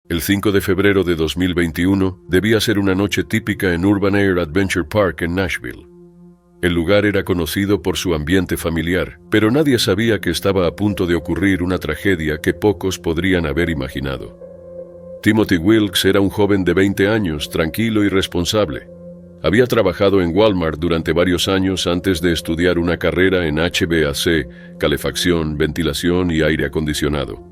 El 5 de febrero de 2021 debía ser una noche típica en Urban Air Adventure Park en Nashville. El lugar era conocido por su ambiente familiar, pero nadie sabía que estaba a punto de ocurrir una tragedia que pocos podrían haber imaginado. Timothy Wilkes era un joven de 20 años, tranquilo y responsable. Había trabajado en Walmart durante varios años antes de estudiar una carrera en HVAC, calefacción, ventilación y aire acondicionado.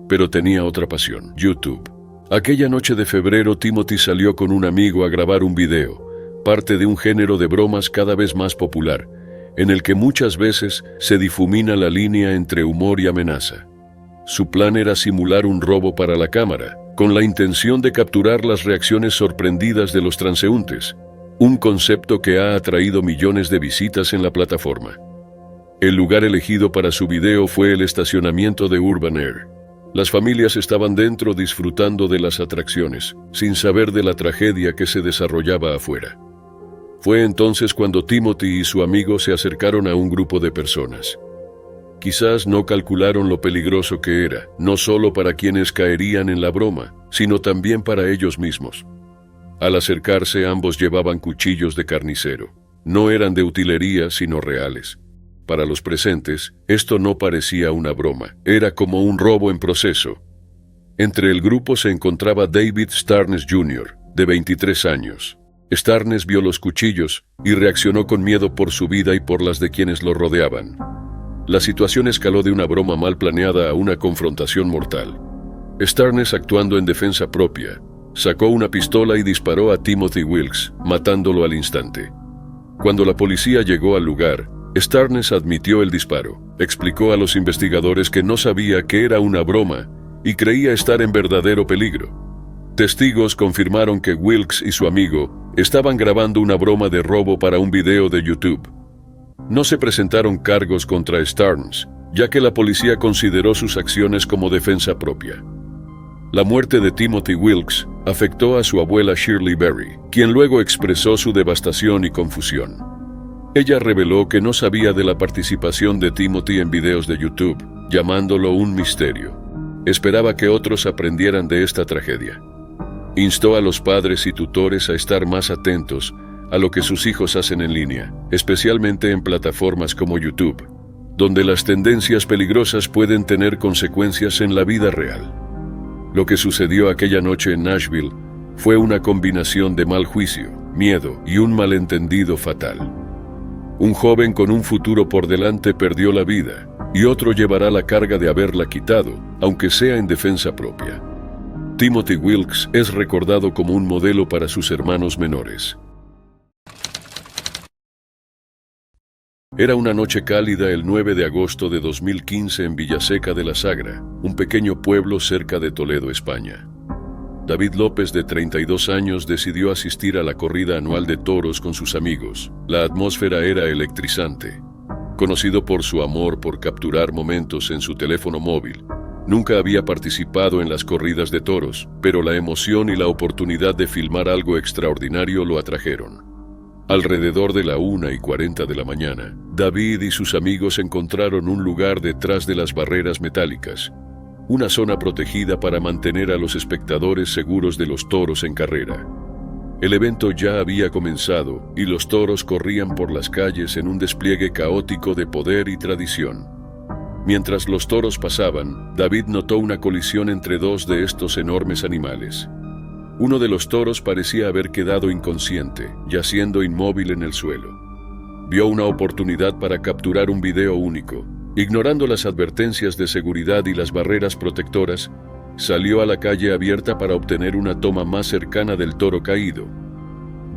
Pero tenía otra pasión: YouTube. Aquella noche de febrero, Timothy salió con un amigo a grabar un video, parte de un género de bromas cada vez más popular, en el que muchas veces se difumina la línea entre humor y amenaza. Su plan era simular un robo para la cámara, con la intención de capturar las reacciones sorprendidas de los transeúntes, un concepto que ha atraído millones de visitas en la plataforma. El lugar elegido para su video fue el estacionamiento de Urban Air. Las familias estaban dentro disfrutando de las atracciones, sin saber de la tragedia que se desarrollaba afuera. Fue entonces cuando Timothy y su amigo se acercaron a un grupo de personas. Quizás no calcularon lo peligroso que era, no solo para quienes caerían en la broma, sino también para ellos mismos. Al acercarse, ambos llevaban cuchillos de carnicero. No eran de utilería, sino reales. Para los presentes, esto no parecía una broma, era como un robo en proceso. Entre el grupo se encontraba David Starnes Jr., de 23 años. Starnes vio los cuchillos y reaccionó con miedo por su vida y por las de quienes lo rodeaban. La situación escaló de una broma mal planeada a una confrontación mortal. Starnes, actuando en defensa propia, sacó una pistola y disparó a Timothy Wilkes, matándolo al instante. Cuando la policía llegó al lugar, Starnes admitió el disparo, explicó a los investigadores que no sabía que era una broma y creía estar en verdadero peligro. Testigos confirmaron que Wilkes y su amigo estaban grabando una broma de robo para un video de YouTube. No se presentaron cargos contra Starnes, ya que la policía consideró sus acciones como defensa propia. La muerte de Timothy Wilkes afectó a su abuela Shirley Berry, quien luego expresó su devastación y confusión. Ella reveló que no sabía de la participación de Timothy en videos de YouTube, llamándolo un misterio. Esperaba que otros aprendieran de esta tragedia. Instó a los padres y tutores a estar más atentos a lo que sus hijos hacen en línea, especialmente en plataformas como YouTube, donde las tendencias peligrosas pueden tener consecuencias en la vida real. Lo que sucedió aquella noche en Nashville fue una combinación de mal juicio, miedo y un malentendido fatal. Un joven con un futuro por delante perdió la vida, y otro llevará la carga de haberla quitado, aunque sea en defensa propia. Timothy Wilkes es recordado como un modelo para sus hermanos menores. Era una noche cálida el 9 de agosto de 2015 en Villaseca de la Sagra, un pequeño pueblo cerca de Toledo, España. David López, de 32 años, decidió asistir a la corrida anual de toros con sus amigos. La atmósfera era electrizante. Conocido por su amor por capturar momentos en su teléfono móvil, nunca había participado en las corridas de toros, pero la emoción y la oportunidad de filmar algo extraordinario lo atrajeron. Alrededor de la 1:40 de la mañana, David y sus amigos encontraron un lugar detrás de las barreras metálicas, una zona protegida para mantener a los espectadores seguros de los toros en carrera. El evento ya había comenzado y los toros corrían por las calles en un despliegue caótico de poder y tradición. Mientras los toros pasaban, David notó una colisión entre dos de estos enormes animales. Uno de los toros parecía haber quedado inconsciente, yaciendo inmóvil en el suelo. Vio una oportunidad para capturar un video único. Ignorando las advertencias de seguridad y las barreras protectoras, salió a la calle abierta para obtener una toma más cercana del toro caído.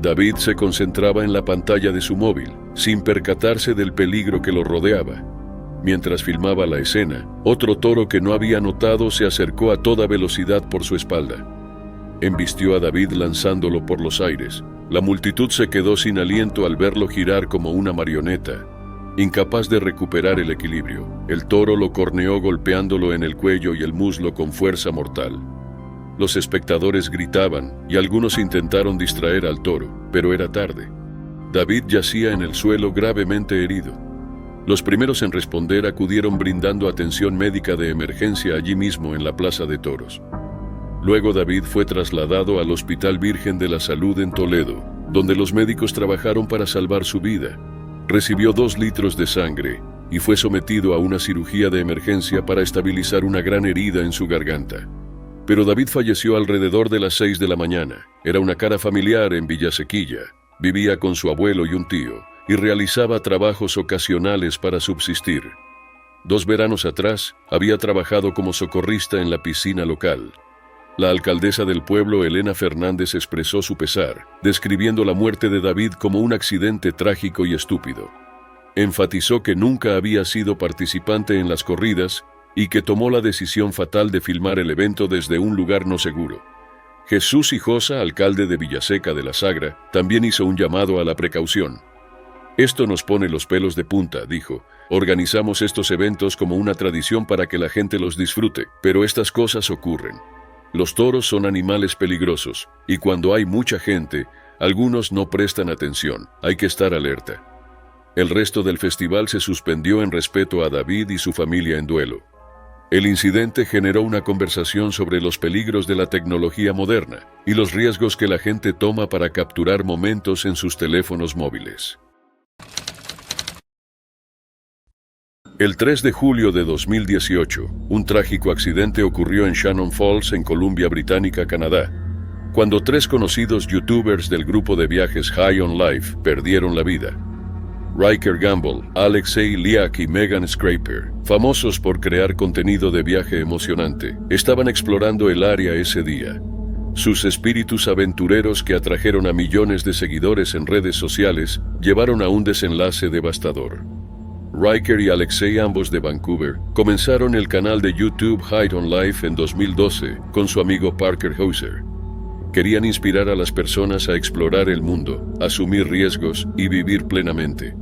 David se concentraba en la pantalla de su móvil, sin percatarse del peligro que lo rodeaba. Mientras filmaba la escena, otro toro que no había notado se acercó a toda velocidad por su espalda. Embistió a David lanzándolo por los aires. La multitud se quedó sin aliento al verlo girar como una marioneta. Incapaz de recuperar el equilibrio, el toro lo corneó golpeándolo en el cuello y el muslo con fuerza mortal. Los espectadores gritaban y algunos intentaron distraer al toro, pero era tarde. David yacía en el suelo gravemente herido. Los primeros en responder acudieron brindando atención médica de emergencia allí mismo en la plaza de toros. Luego David fue trasladado al Hospital Virgen de la Salud en Toledo, donde los médicos trabajaron para salvar su vida. Recibió 2 litros de sangre y fue sometido a una cirugía de emergencia para estabilizar una gran herida en su garganta. Pero David falleció alrededor de las 6 de la mañana. Era una cara familiar en Villasequilla. Vivía con su abuelo y un tío, y realizaba trabajos ocasionales para subsistir. 2 veranos atrás, había trabajado como socorrista en la piscina local. La alcaldesa del pueblo, Elena Fernández, expresó su pesar, describiendo la muerte de David como un accidente trágico y estúpido. Enfatizó que nunca había sido participante en las corridas y que tomó la decisión fatal de filmar el evento desde un lugar no seguro. Jesús Hijosa, alcalde de Villaseca de la Sagra, también hizo un llamado a la precaución. Esto nos pone los pelos de punta, dijo. Organizamos estos eventos como una tradición para que la gente los disfrute, pero estas cosas ocurren. Los toros son animales peligrosos, y cuando hay mucha gente, algunos no prestan atención. Hay que estar alerta. El resto del festival se suspendió en respeto a David y su familia en duelo. El incidente generó una conversación sobre los peligros de la tecnología moderna y los riesgos que la gente toma para capturar momentos en sus teléfonos móviles. El 3 de julio de 2018, un trágico accidente ocurrió en Shannon Falls, en Columbia Británica, Canadá, cuando 3 conocidos youtubers del grupo de viajes High on Life perdieron la vida. Riker Gamble, Alexei Liak y Megan Scraper, famosos por crear contenido de viaje emocionante, estaban explorando el área ese día. Sus espíritus aventureros, que atrajeron a millones de seguidores en redes sociales, llevaron a un desenlace devastador. Riker y Alexei, ambos de Vancouver, comenzaron el canal de YouTube High on Life en 2012 con su amigo Parker Hauser. Querían inspirar a las personas a explorar el mundo, asumir riesgos y vivir plenamente.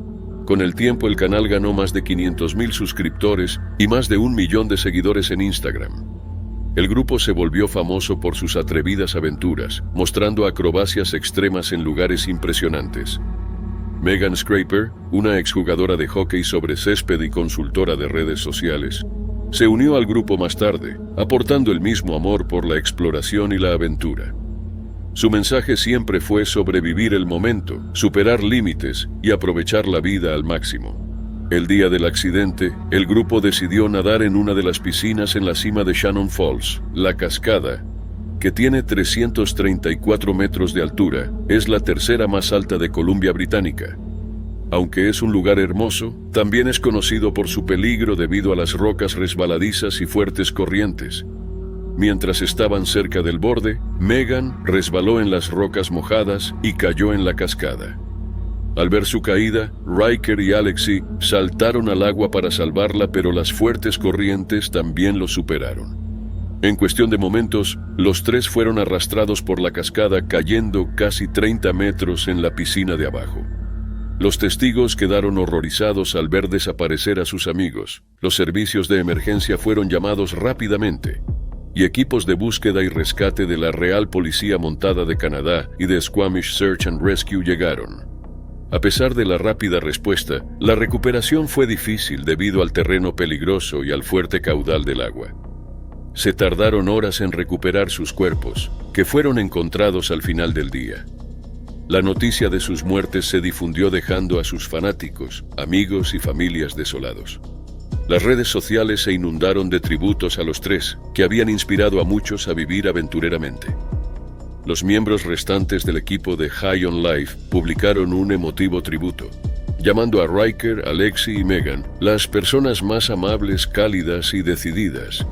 Con el tiempo, el canal ganó más de 500,000 suscriptores y más de 1 millón de seguidores en Instagram. El grupo se volvió famoso por sus atrevidas aventuras, mostrando acrobacias extremas en lugares impresionantes. Megan Scraper, una exjugadora de hockey sobre césped y consultora de redes sociales, se unió al grupo más tarde, aportando el mismo amor por la exploración y la aventura. Su mensaje siempre fue sobrevivir el momento, superar límites y aprovechar la vida al máximo. El día del accidente, el grupo decidió nadar en una de las piscinas en la cima de Shannon Falls. La cascada, que tiene 334 metros de altura, es la tercera más alta de Columbia Británica. Aunque es un lugar hermoso, también es conocido por su peligro debido a las rocas resbaladizas y fuertes corrientes. Mientras estaban cerca del borde, Megan resbaló en las rocas mojadas y cayó en la cascada. Al ver su caída, Riker y Alexei saltaron al agua para salvarla, pero las fuertes corrientes también lo superaron. En cuestión de momentos, los 3 fueron arrastrados por la cascada, cayendo casi 30 metros en la piscina de abajo. Los testigos quedaron horrorizados al ver desaparecer a sus amigos. Los servicios de emergencia fueron llamados rápidamente, y equipos de búsqueda y rescate de la Real Policía Montada de Canadá y de Squamish Search and Rescue llegaron. A pesar de la rápida respuesta, la recuperación fue difícil debido al terreno peligroso y al fuerte caudal del agua. Se tardaron horas en recuperar sus cuerpos, que fueron encontrados al final del día. La noticia de sus muertes se difundió, dejando a sus fanáticos, amigos y familias desolados. Las redes sociales se inundaron de tributos a los 3, que habían inspirado a muchos a vivir aventureramente. Los miembros restantes del equipo de High on Life publicaron un emotivo tributo, llamando a Riker, Alexei y Megan las personas más amables, cálidas y decididas.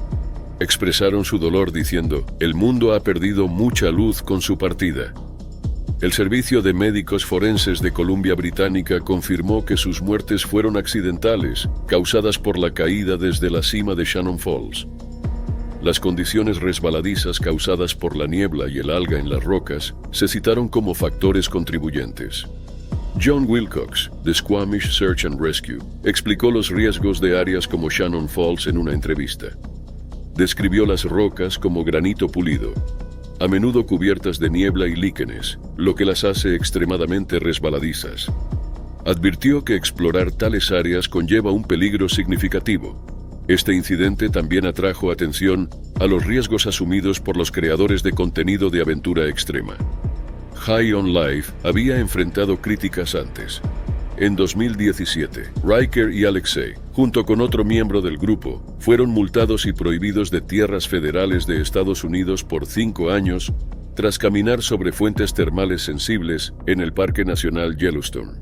Expresaron su dolor diciendo: "El mundo ha perdido mucha luz con su partida". El Servicio de Médicos Forenses de Columbia Británica confirmó que sus muertes fueron accidentales, causadas por la caída desde la cima de Shannon Falls. Las condiciones resbaladizas causadas por la niebla y el alga en las rocas se citaron como factores contribuyentes. John Wilcox, de Squamish Search and Rescue, explicó los riesgos de áreas como Shannon Falls en una entrevista. Describió las rocas como granito pulido, a menudo cubiertas de niebla y líquenes, lo que las hace extremadamente resbaladizas. Advirtió que explorar tales áreas conlleva un peligro significativo. Este incidente también atrajo atención a los riesgos asumidos por los creadores de contenido de aventura extrema. High on Life había enfrentado críticas antes. En 2017, Riker y Alexei, junto con otro miembro del grupo, fueron multados y prohibidos de tierras federales de Estados Unidos por 5 años tras caminar sobre fuentes termales sensibles en el Parque Nacional Yellowstone.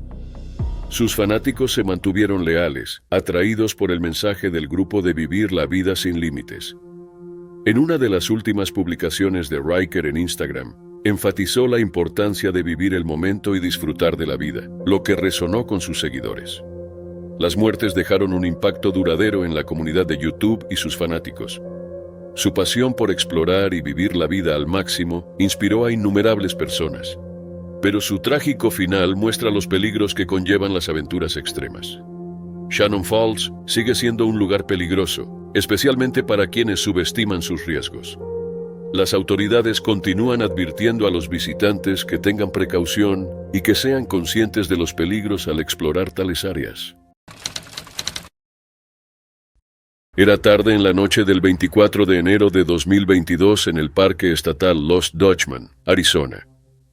Sus fanáticos se mantuvieron leales, atraídos por el mensaje del grupo de vivir la vida sin límites. En una de las últimas publicaciones de Riker en Instagram, enfatizó la importancia de vivir el momento y disfrutar de la vida, lo que resonó con sus seguidores. Las muertes dejaron un impacto duradero en la comunidad de YouTube y sus fanáticos. Su pasión por explorar y vivir la vida al máximo inspiró a innumerables personas. Pero su trágico final muestra los peligros que conllevan las aventuras extremas. Shannon Falls sigue siendo un lugar peligroso, especialmente para quienes subestiman sus riesgos. Las autoridades continúan advirtiendo a los visitantes que tengan precaución y que sean conscientes de los peligros al explorar tales áreas. Era tarde en la noche del 24 de enero de 2022 en el Parque Estatal Lost Dutchman, Arizona.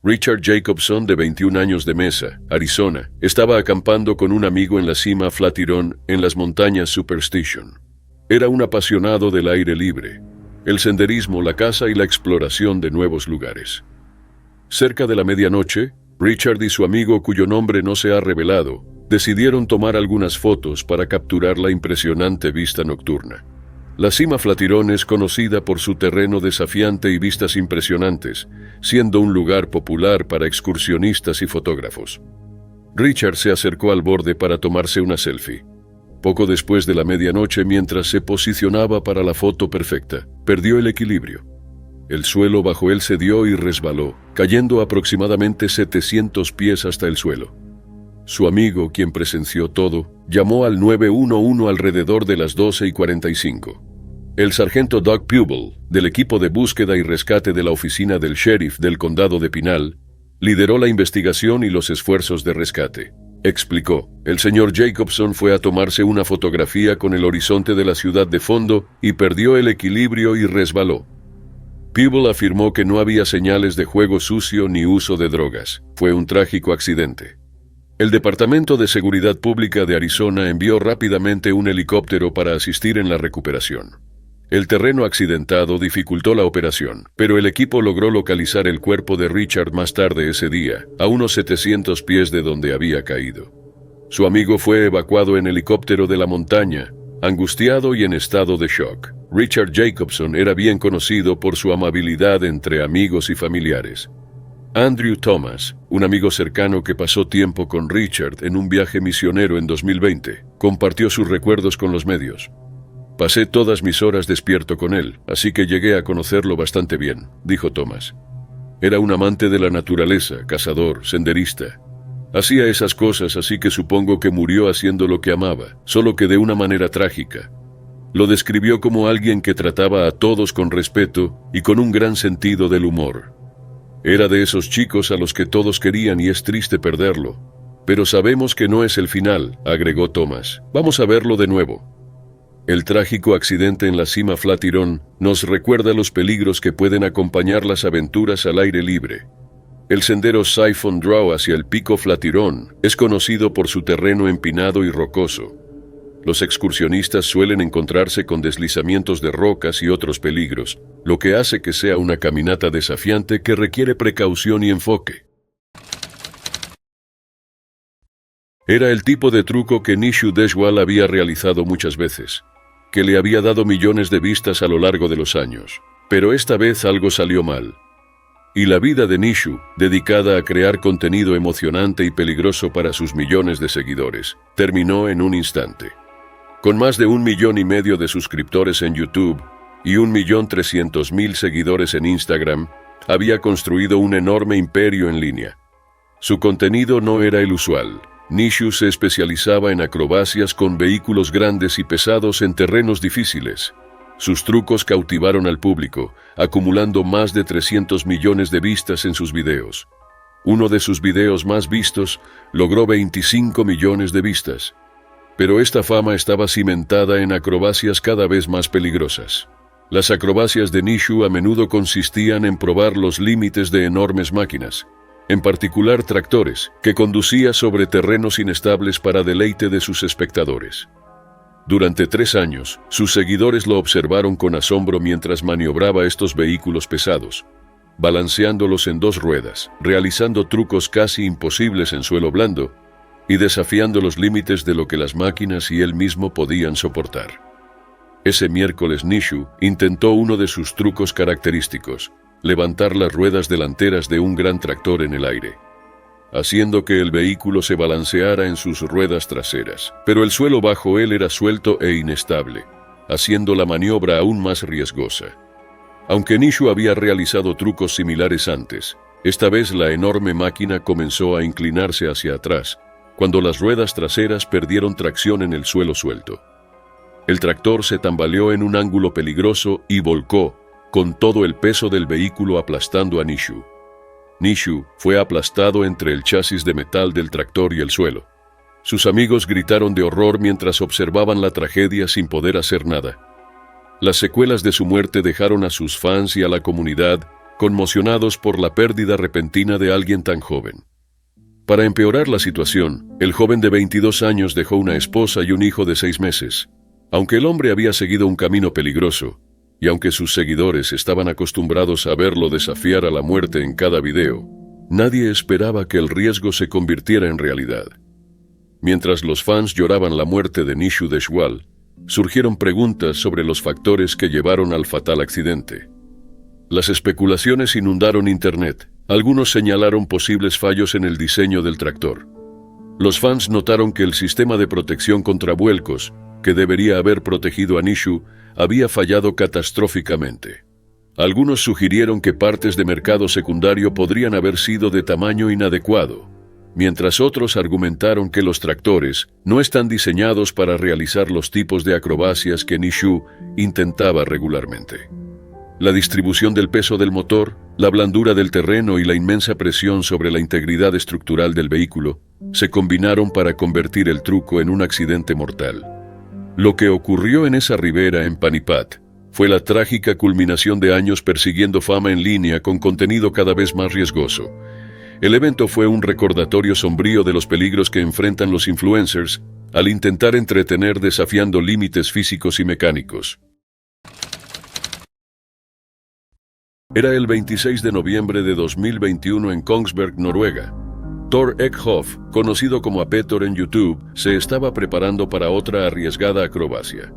Richard Jacobson, de 21 años de Mesa, Arizona, estaba acampando con un amigo en la cima Flatiron en las montañas Superstition. Era un apasionado del aire libre, el senderismo, la caza y la exploración de nuevos lugares. Cerca de la medianoche, Richard y su amigo, cuyo nombre no se ha revelado, decidieron tomar algunas fotos para capturar la impresionante vista nocturna. La cima Flatiron es conocida por su terreno desafiante y vistas impresionantes, siendo un lugar popular para excursionistas y fotógrafos. Richard se acercó al borde para tomarse una selfie. Poco después de la medianoche, mientras se posicionaba para la foto perfecta, perdió el equilibrio. El suelo bajo él cedió y resbaló, cayendo aproximadamente 700 pies hasta el suelo. Su amigo, quien presenció todo, llamó al 911 alrededor de las 12:45. El sargento Doug Pubel, del equipo de búsqueda y rescate de la oficina del sheriff del condado de Pinal, lideró la investigación y los esfuerzos de rescate. Explicó: el señor Jacobson fue a tomarse una fotografía con el horizonte de la ciudad de fondo y perdió el equilibrio y resbaló. Pubel afirmó que no había señales de juego sucio ni uso de drogas. Fue un trágico accidente. El Departamento de Seguridad Pública de Arizona envió rápidamente un helicóptero para asistir en la recuperación. El terreno accidentado dificultó la operación, pero el equipo logró localizar el cuerpo de Richard más tarde ese día, a unos 700 pies de donde había caído. Su amigo fue evacuado en helicóptero de la montaña, angustiado y en estado de shock. Richard Jacobson era bien conocido por su amabilidad entre amigos y familiares. Andrew Thomas, un amigo cercano que pasó tiempo con Richard en un viaje misionero en 2020, compartió sus recuerdos con los medios. Pasé todas mis horas despierto con él, así que llegué a conocerlo bastante bien, dijo Thomas. Era un amante de la naturaleza, cazador, senderista. Hacía esas cosas, así que supongo que murió haciendo lo que amaba, solo que de una manera trágica. Lo describió como alguien que trataba a todos con respeto y con un gran sentido del humor. Era de esos chicos a los que todos querían y es triste perderlo. Pero sabemos que no es el final, agregó Thomas. Vamos a verlo de nuevo. El trágico accidente en la cima Flatiron nos recuerda los peligros que pueden acompañar las aventuras al aire libre. El sendero Siphon Draw hacia el pico Flatiron es conocido por su terreno empinado y rocoso. Los excursionistas suelen encontrarse con deslizamientos de rocas y otros peligros, lo que hace que sea una caminata desafiante que requiere precaución y enfoque. Era el tipo de truco que Nishu Deshwal había realizado muchas veces, que le había dado millones de vistas a lo largo de los años. Pero esta vez algo salió mal. Y la vida de Nishu, dedicada a crear contenido emocionante y peligroso para sus millones de seguidores, terminó en un instante. Con más de 1,5 millones de suscriptores en YouTube y 1,300,000 seguidores en Instagram, había construido un enorme imperio en línea. Su contenido no era el usual. Nishu se especializaba en acrobacias con vehículos grandes y pesados en terrenos difíciles. Sus trucos cautivaron al público, acumulando más de 300 millones de vistas en sus videos. Uno de sus videos más vistos logró 25 millones de vistas. Pero esta fama estaba cimentada en acrobacias cada vez más peligrosas. Las acrobacias de Nishu a menudo consistían en probar los límites de enormes máquinas, en particular tractores, que conducía sobre terrenos inestables para deleite de sus espectadores. Durante 3 años, sus seguidores lo observaron con asombro mientras maniobraba estos vehículos pesados, balanceándolos en 2 ruedas, realizando trucos casi imposibles en suelo blando y desafiando los límites de lo que las máquinas y él mismo podían soportar. Ese miércoles Nishu intentó uno de sus trucos característicos, levantar las ruedas delanteras de un gran tractor en el aire, haciendo que el vehículo se balanceara en sus ruedas traseras. Pero el suelo bajo él era suelto e inestable, haciendo la maniobra aún más riesgosa. Aunque Nishu había realizado trucos similares antes, esta vez la enorme máquina comenzó a inclinarse hacia atrás, cuando las ruedas traseras perdieron tracción en el suelo suelto. El tractor se tambaleó en un ángulo peligroso y volcó, con todo el peso del vehículo aplastando a Nishu. Nishu fue aplastado entre el chasis de metal del tractor y el suelo. Sus amigos gritaron de horror mientras observaban la tragedia sin poder hacer nada. Las secuelas de su muerte dejaron a sus fans y a la comunidad conmocionados por la pérdida repentina de alguien tan joven. Para empeorar la situación, el joven de 22 años dejó una esposa y un hijo de 6 meses. Aunque el hombre había seguido un camino peligroso, y aunque sus seguidores estaban acostumbrados a verlo desafiar a la muerte en cada video, nadie esperaba que el riesgo se convirtiera en realidad. Mientras los fans lloraban la muerte de Nishu Deshwal, surgieron preguntas sobre los factores que llevaron al fatal accidente. Las especulaciones inundaron Internet. Algunos señalaron posibles fallos en el diseño del tractor. Los fans notaron que el sistema de protección contra vuelcos, que debería haber protegido a Nishu, había fallado catastróficamente. Algunos sugirieron que partes de mercado secundario podrían haber sido de tamaño inadecuado, mientras otros argumentaron que los tractores no están diseñados para realizar los tipos de acrobacias que Nishu intentaba regularmente. La distribución del peso del motor, la blandura del terreno y la inmensa presión sobre la integridad estructural del vehículo se combinaron para convertir el truco en un accidente mortal. Lo que ocurrió en esa ribera en Panipat fue la trágica culminación de años persiguiendo fama en línea con contenido cada vez más riesgoso. El evento fue un recordatorio sombrío de los peligros que enfrentan los influencers al intentar entretener desafiando límites físicos y mecánicos. Era el 26 de noviembre de 2021 en Kongsberg, Noruega. Thor Eckhoff, conocido como Apetor en YouTube, se estaba preparando para otra arriesgada acrobacia.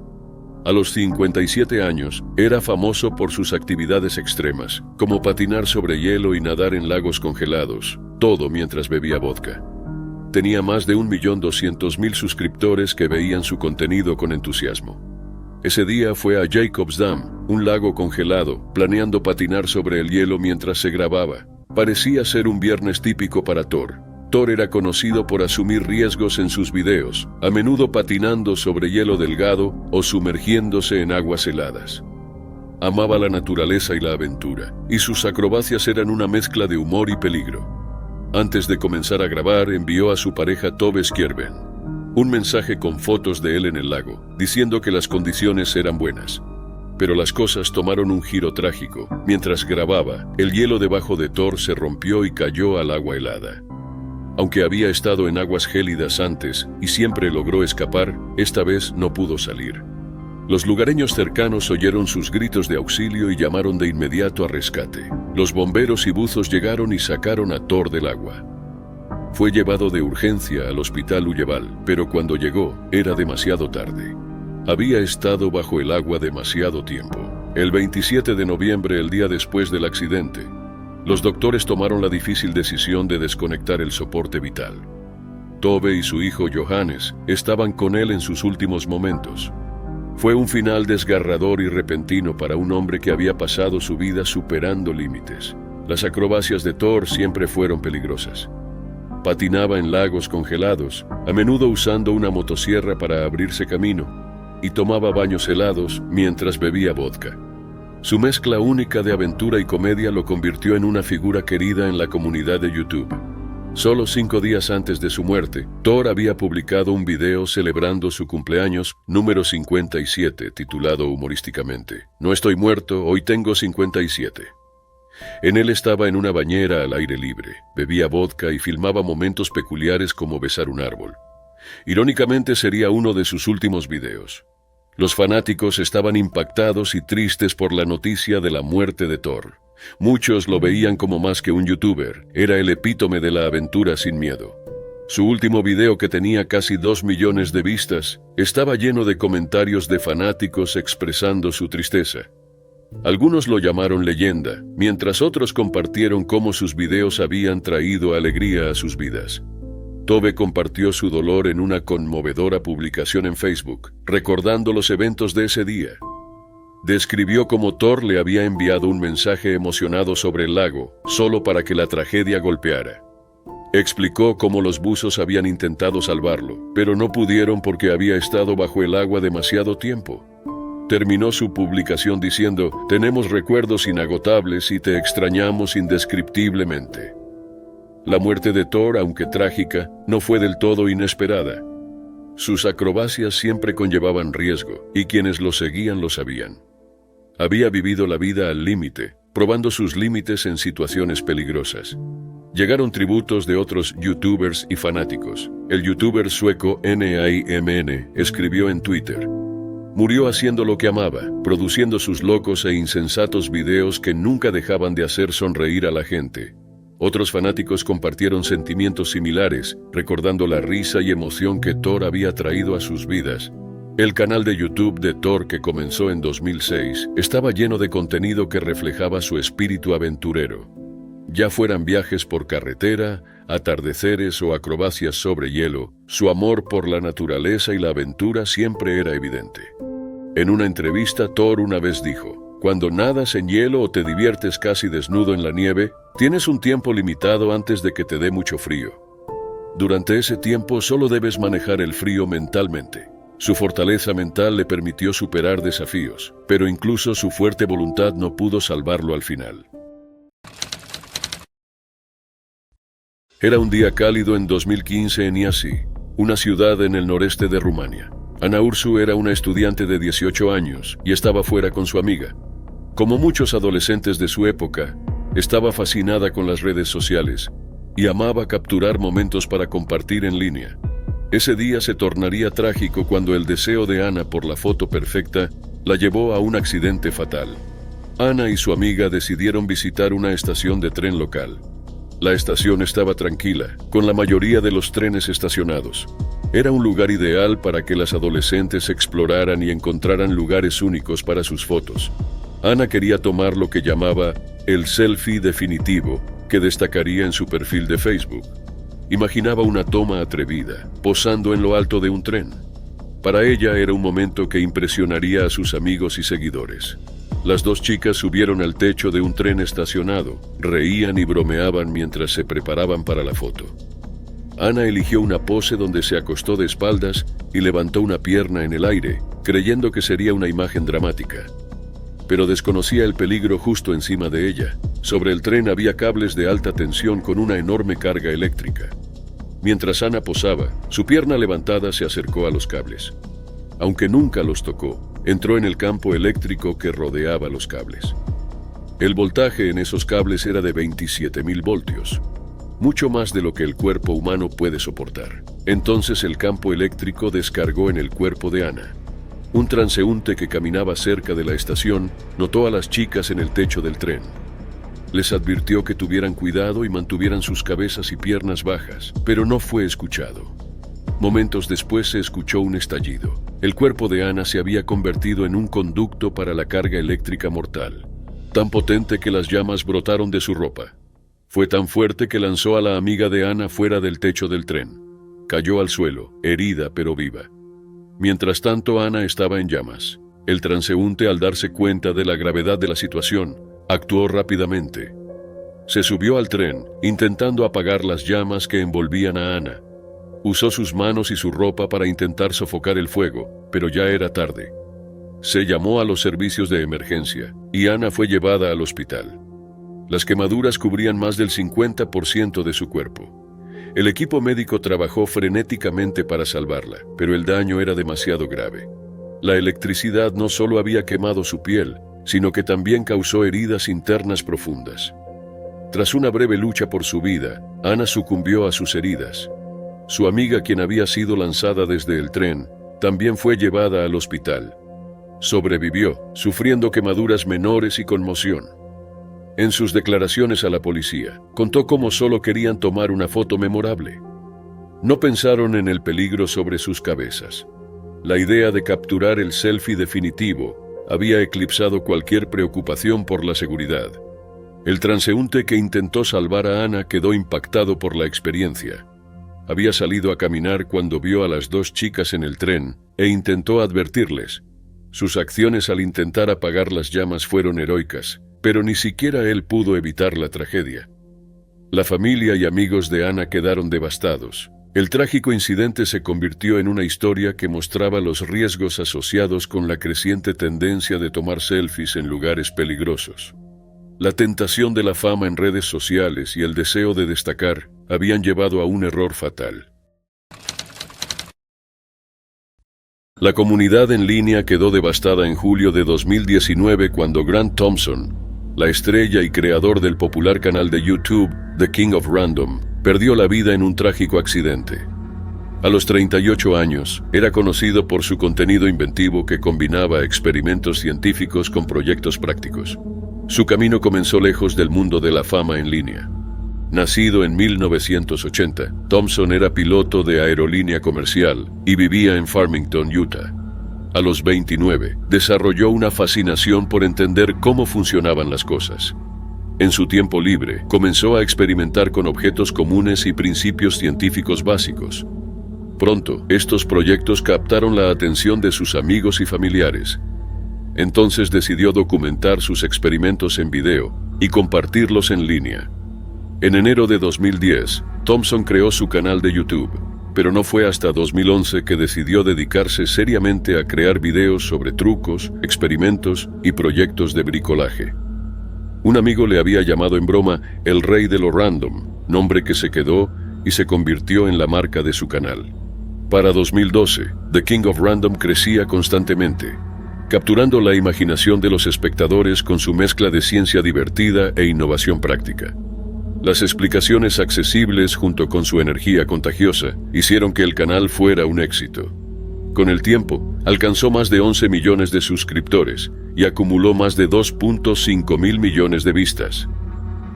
A los 57 años, era famoso por sus actividades extremas, como patinar sobre hielo y nadar en lagos congelados, todo mientras bebía vodka. Tenía más de 1.200.000 suscriptores que veían su contenido con entusiasmo. Ese día fue a Jakobsdam, un lago congelado, planeando patinar sobre el hielo mientras se grababa. Parecía ser un viernes típico para Thor. Thor era conocido por asumir riesgos en sus videos, a menudo patinando sobre hielo delgado o sumergiéndose en aguas heladas. Amaba la naturaleza y la aventura, y sus acrobacias eran una mezcla de humor y peligro. Antes de comenzar a grabar, envió a su pareja Tove Skjerven un mensaje con fotos de él en el lago, diciendo que las condiciones eran buenas. Pero las cosas tomaron un giro trágico. Mientras grababa, el hielo debajo de Thor se rompió y cayó al agua helada. Aunque había estado en aguas gélidas antes y siempre logró escapar, esta vez no pudo salir. Los lugareños cercanos oyeron sus gritos de auxilio y llamaron de inmediato a rescate. Los bomberos y buzos llegaron y sacaron a Thor del agua. Fue llevado de urgencia al hospital Ullevall, pero cuando llegó, era demasiado tarde. Había estado bajo el agua demasiado tiempo. El 27 de noviembre, el día después del accidente, los doctores tomaron la difícil decisión de desconectar el soporte vital. Tove y su hijo Johannes estaban con él en sus últimos momentos. Fue un final desgarrador y repentino para un hombre que había pasado su vida superando límites. Las acrobacias de Thor siempre fueron peligrosas. Patinaba en lagos congelados, a menudo usando una motosierra para abrirse camino, y tomaba baños helados mientras bebía vodka. Su mezcla única de aventura y comedia lo convirtió en una figura querida en la comunidad de YouTube. Solo 5 días antes de su muerte, Thor había publicado un video celebrando su cumpleaños número 57, titulado humorísticamente, "No estoy muerto, hoy tengo 57". En él estaba en una bañera al aire libre, bebía vodka y filmaba momentos peculiares como besar un árbol. Irónicamente sería uno de sus últimos videos. Los fanáticos estaban impactados y tristes por la noticia de la muerte de Thor. Muchos lo veían como más que un youtuber, era el epítome de la aventura sin miedo. Su último video, que tenía casi 2 millones de vistas, estaba lleno de comentarios de fanáticos expresando su tristeza. Algunos lo llamaron leyenda, mientras otros compartieron cómo sus videos habían traído alegría a sus vidas. Tove compartió su dolor en una conmovedora publicación en Facebook, recordando los eventos de ese día. Describió cómo Thor le había enviado un mensaje emocionado sobre el lago, solo para que la tragedia golpeara. Explicó cómo los buzos habían intentado salvarlo, pero no pudieron porque había estado bajo el agua demasiado tiempo. Terminó su publicación diciendo, "Tenemos recuerdos inagotables y te extrañamos indescriptiblemente". La muerte de Thor, aunque trágica, no fue del todo inesperada. Sus acrobacias siempre conllevaban riesgo, y quienes lo seguían lo sabían. Había vivido la vida al límite, probando sus límites en situaciones peligrosas. Llegaron tributos de otros youtubers y fanáticos. El youtuber sueco NAIMN escribió en Twitter, "Murió haciendo lo que amaba, produciendo sus locos e insensatos videos que nunca dejaban de hacer sonreír a la gente". Otros fanáticos compartieron sentimientos similares, recordando la risa y emoción que Thor había traído a sus vidas. El canal de YouTube de Thor, que comenzó en 2006, estaba lleno de contenido que reflejaba su espíritu aventurero. Ya fueran viajes por carretera, atardeceres o acrobacias sobre hielo, su amor por la naturaleza y la aventura siempre era evidente. En una entrevista, Thor una vez dijo, "Cuando nadas en hielo o te diviertes casi desnudo en la nieve, tienes un tiempo limitado antes de que te dé mucho frío. Durante ese tiempo solo debes manejar el frío mentalmente". Su fortaleza mental le permitió superar desafíos, pero incluso su fuerte voluntad no pudo salvarlo al final. Era un día cálido en 2015 en Iasi, una ciudad en el noreste de Rumania. Ana Ursu era una estudiante de 18 años y estaba fuera con su amiga. Como muchos adolescentes de su época, estaba fascinada con las redes sociales y amaba capturar momentos para compartir en línea. Ese día se tornaría trágico cuando el deseo de Ana por la foto perfecta la llevó a un accidente fatal. Ana y su amiga decidieron visitar una estación de tren local. La estación estaba tranquila, con la mayoría de los trenes estacionados. Era un lugar ideal para que las adolescentes exploraran y encontraran lugares únicos para sus fotos. Ana quería tomar lo que llamaba el selfie definitivo, que destacaría en su perfil de Facebook. Imaginaba una toma atrevida, posando en lo alto de un tren. Para ella era un momento que impresionaría a sus amigos y seguidores. Las dos chicas subieron al techo de un tren estacionado, reían y bromeaban mientras se preparaban para la foto. Ana eligió una pose donde se acostó de espaldas y levantó una pierna en el aire, creyendo que sería una imagen dramática. Pero desconocía el peligro justo encima de ella. Sobre el tren había cables de alta tensión con una enorme carga eléctrica. Mientras Ana posaba, su pierna levantada se acercó a los cables. Aunque nunca los tocó, entró en el campo eléctrico que rodeaba los cables. El voltaje en esos cables era de 27.000 voltios, mucho más de lo que el cuerpo humano puede soportar. Entonces el campo eléctrico descargó en el cuerpo de Ana. Un transeúnte que caminaba cerca de la estación notó a las chicas en el techo del tren. Les advirtió que tuvieran cuidado y mantuvieran sus cabezas y piernas bajas, pero no fue escuchado. Momentos después se escuchó un estallido. El cuerpo de Ana se había convertido en un conducto para la carga eléctrica mortal, tan potente que las llamas brotaron de su ropa. Fue tan fuerte que lanzó a la amiga de Ana fuera del techo del tren. Cayó al suelo, herida pero viva. Mientras tanto, Ana estaba en llamas. El transeúnte, al darse cuenta de la gravedad de la situación, actuó rápidamente. Se subió al tren, intentando apagar las llamas que envolvían a Ana. Usó sus manos y su ropa para intentar sofocar el fuego, pero ya era tarde. Se llamó a los servicios de emergencia, y Ana fue llevada al hospital. Las quemaduras cubrían más del 50% de su cuerpo. El equipo médico trabajó frenéticamente para salvarla, pero el daño era demasiado grave. La electricidad no solo había quemado su piel, sino que también causó heridas internas profundas. Tras una breve lucha por su vida, Anna sucumbió a sus heridas. Su amiga, quien había sido lanzada desde el tren, también fue llevada al hospital. Sobrevivió, sufriendo quemaduras menores y conmoción. En sus declaraciones a la policía, contó cómo solo querían tomar una foto memorable. No pensaron en el peligro sobre sus cabezas. La idea de capturar el selfie definitivo había eclipsado cualquier preocupación por la seguridad. El transeúnte que intentó salvar a Anna quedó impactado por la experiencia. Había salido a caminar cuando vio a las dos chicas en el tren e intentó advertirles. Sus acciones al intentar apagar las llamas fueron heroicas, pero ni siquiera él pudo evitar la tragedia. La familia y amigos de Anna quedaron devastados. El trágico incidente se convirtió en una historia que mostraba los riesgos asociados con la creciente tendencia de tomar selfies en lugares peligrosos. La tentación de la fama en redes sociales y el deseo de destacar habían llevado a un error fatal. La comunidad en línea quedó devastada en julio de 2019 cuando Grant Thompson, la estrella y creador del popular canal de YouTube The King of Random, perdió la vida en un trágico accidente. A los 38 años, era conocido por su contenido inventivo que combinaba experimentos científicos con proyectos prácticos. Su camino comenzó lejos del mundo de la fama en línea. Nacido en 1980, Thompson era piloto de aerolínea comercial y vivía en Farmington, Utah. A los 29, desarrolló una fascinación por entender cómo funcionaban las cosas. En su tiempo libre, comenzó a experimentar con objetos comunes y principios científicos básicos. Pronto, estos proyectos captaron la atención de sus amigos y familiares. Entonces decidió documentar sus experimentos en video y compartirlos en línea. En enero de 2010, Thompson creó su canal de YouTube, pero no fue hasta 2011 que decidió dedicarse seriamente a crear videos sobre trucos, experimentos y proyectos de bricolaje. Un amigo le había llamado en broma el rey de lo random, nombre que se quedó y se convirtió en la marca de su canal. Para 2012, The King of Random crecía constantemente, capturando la imaginación de los espectadores con su mezcla de ciencia divertida e innovación práctica. Las explicaciones accesibles junto con su energía contagiosa hicieron que el canal fuera un éxito. Con el tiempo, alcanzó más de 11 millones de suscriptores y acumuló más de 2.5 mil millones de vistas.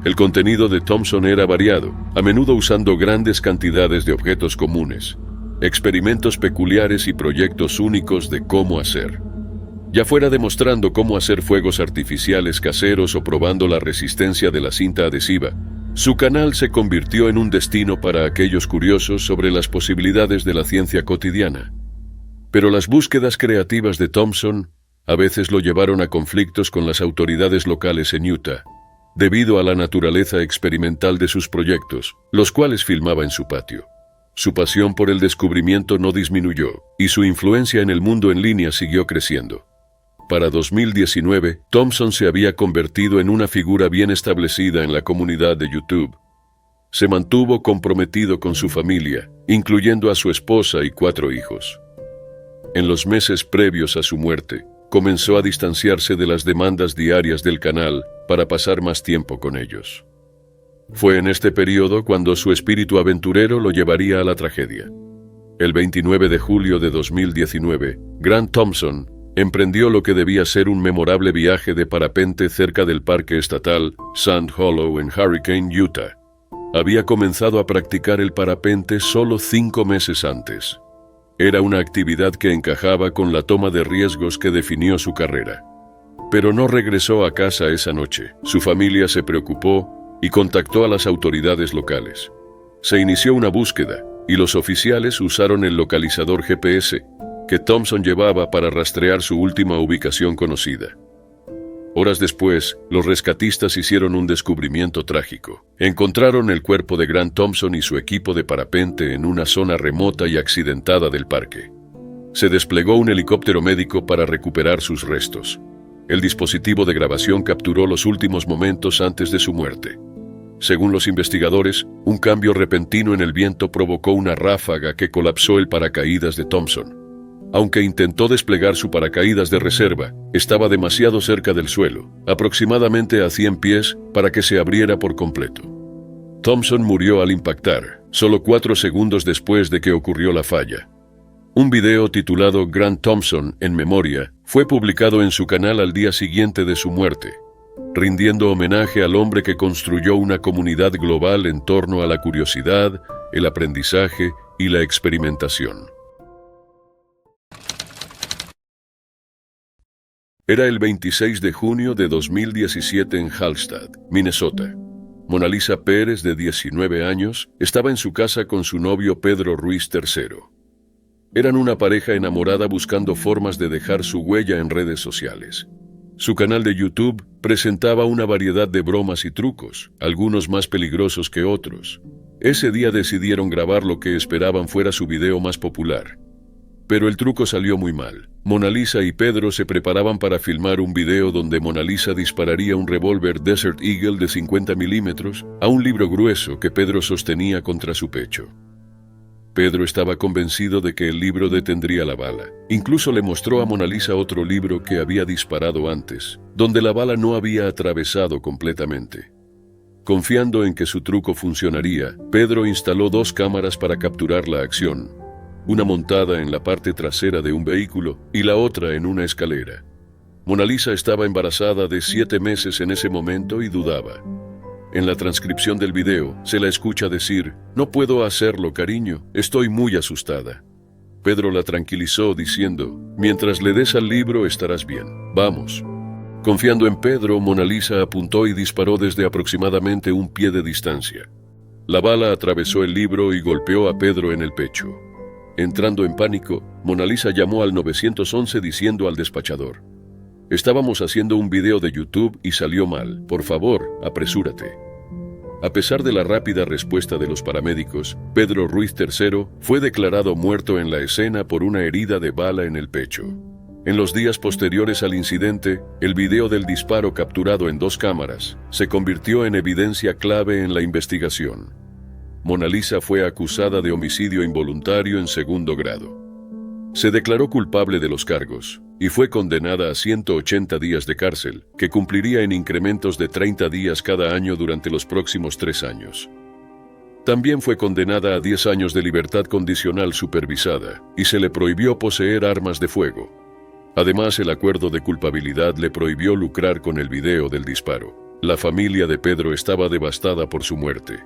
El contenido de Thompson era variado, a menudo usando grandes cantidades de objetos comunes, experimentos peculiares y proyectos únicos de cómo hacer. Ya fuera demostrando cómo hacer fuegos artificiales caseros o probando la resistencia de la cinta adhesiva, su canal se convirtió en un destino para aquellos curiosos sobre las posibilidades de la ciencia cotidiana. Pero las búsquedas creativas de Thompson a veces lo llevaron a conflictos con las autoridades locales en Utah, debido a la naturaleza experimental de sus proyectos, los cuales filmaba en su patio. Su pasión por el descubrimiento no disminuyó, y su influencia en el mundo en línea siguió creciendo. Para 2019, Thompson se había convertido en una figura bien establecida en la comunidad de YouTube. Se mantuvo comprometido con su familia, incluyendo a su esposa y 4 hijos. En los meses previos a su muerte, comenzó a distanciarse de las demandas diarias del canal para pasar más tiempo con ellos. Fue en este periodo cuando su espíritu aventurero lo llevaría a la tragedia. El 29 de julio de 2019, Grant Thompson emprendió lo que debía ser un memorable viaje de parapente cerca del parque estatal Sand Hollow en Hurricane, Utah. Había comenzado a practicar el parapente solo 5 meses antes. Era una actividad que encajaba con la toma de riesgos que definió su carrera. Pero no regresó a casa esa noche. Su familia se preocupó y contactó a las autoridades locales. Se inició una búsqueda y los oficiales usaron el localizador GPS que Thompson llevaba para rastrear su última ubicación conocida. Horas después, los rescatistas hicieron un descubrimiento trágico. Encontraron el cuerpo de Grant Thompson y su equipo de parapente en una zona remota y accidentada del parque. Se desplegó un helicóptero médico para recuperar sus restos. El dispositivo de grabación capturó los últimos momentos antes de su muerte. Según los investigadores, un cambio repentino en el viento provocó una ráfaga que colapsó el paracaídas de Thompson. Aunque intentó desplegar su paracaídas de reserva, estaba demasiado cerca del suelo, aproximadamente a 100 pies, para que se abriera por completo. Thompson murió al impactar, solo 4 segundos después de que ocurrió la falla. Un video titulado Grant Thompson en memoria fue publicado en su canal al día siguiente de su muerte, rindiendo homenaje al hombre que construyó una comunidad global en torno a la curiosidad, el aprendizaje y la experimentación. Era el 26 de junio de 2017 en Hallstatt, Minnesota. Mona Lisa Pérez, de 19 años, estaba en su casa con su novio Pedro Ruiz III. Eran una pareja enamorada buscando formas de dejar su huella en redes sociales. Su canal de YouTube presentaba una variedad de bromas y trucos, algunos más peligrosos que otros. Ese día decidieron grabar lo que esperaban fuera su video más popular. Pero el truco salió muy mal. Mona Lisa y Pedro se preparaban para filmar un video donde Mona Lisa dispararía un revólver Desert Eagle de 50 milímetros a un libro grueso que Pedro sostenía contra su pecho. Pedro estaba convencido de que el libro detendría la bala. Incluso le mostró a Mona Lisa otro libro que había disparado antes, donde la bala no había atravesado completamente. Confiando en que su truco funcionaría, Pedro instaló 2 cámaras para capturar la acción, una montada en la parte trasera de un vehículo y la otra en una escalera. Mona Lisa estaba embarazada de 7 meses en ese momento y dudaba. En la transcripción del video se la escucha decir: «No puedo hacerlo, cariño, estoy muy asustada». Pedro la tranquilizó diciendo: «Mientras le des al libro estarás bien, vamos». Confiando en Pedro, Mona Lisa apuntó y disparó desde aproximadamente 1 pie de distancia. La bala atravesó el libro y golpeó a Pedro en el pecho. Entrando en pánico, Mona Lisa llamó al 911 diciendo al despachador: «Estábamos haciendo un video de YouTube y salió mal. Por favor, apresúrate». A pesar de la rápida respuesta de los paramédicos, Pedro Ruiz III fue declarado muerto en la escena por una herida de bala en el pecho. En los días posteriores al incidente, el video del disparo capturado en 2 cámaras se convirtió en evidencia clave en la investigación. Mona Lisa fue acusada de homicidio involuntario en 2º grado. Se declaró culpable de los cargos y fue condenada a 180 días de cárcel, que cumpliría en incrementos de 30 días cada año durante los próximos 3 años. También fue condenada a 10 años de libertad condicional supervisada y se le prohibió poseer armas de fuego. Además, el acuerdo de culpabilidad le prohibió lucrar con el video del disparo. La familia de Pedro estaba devastada por su muerte.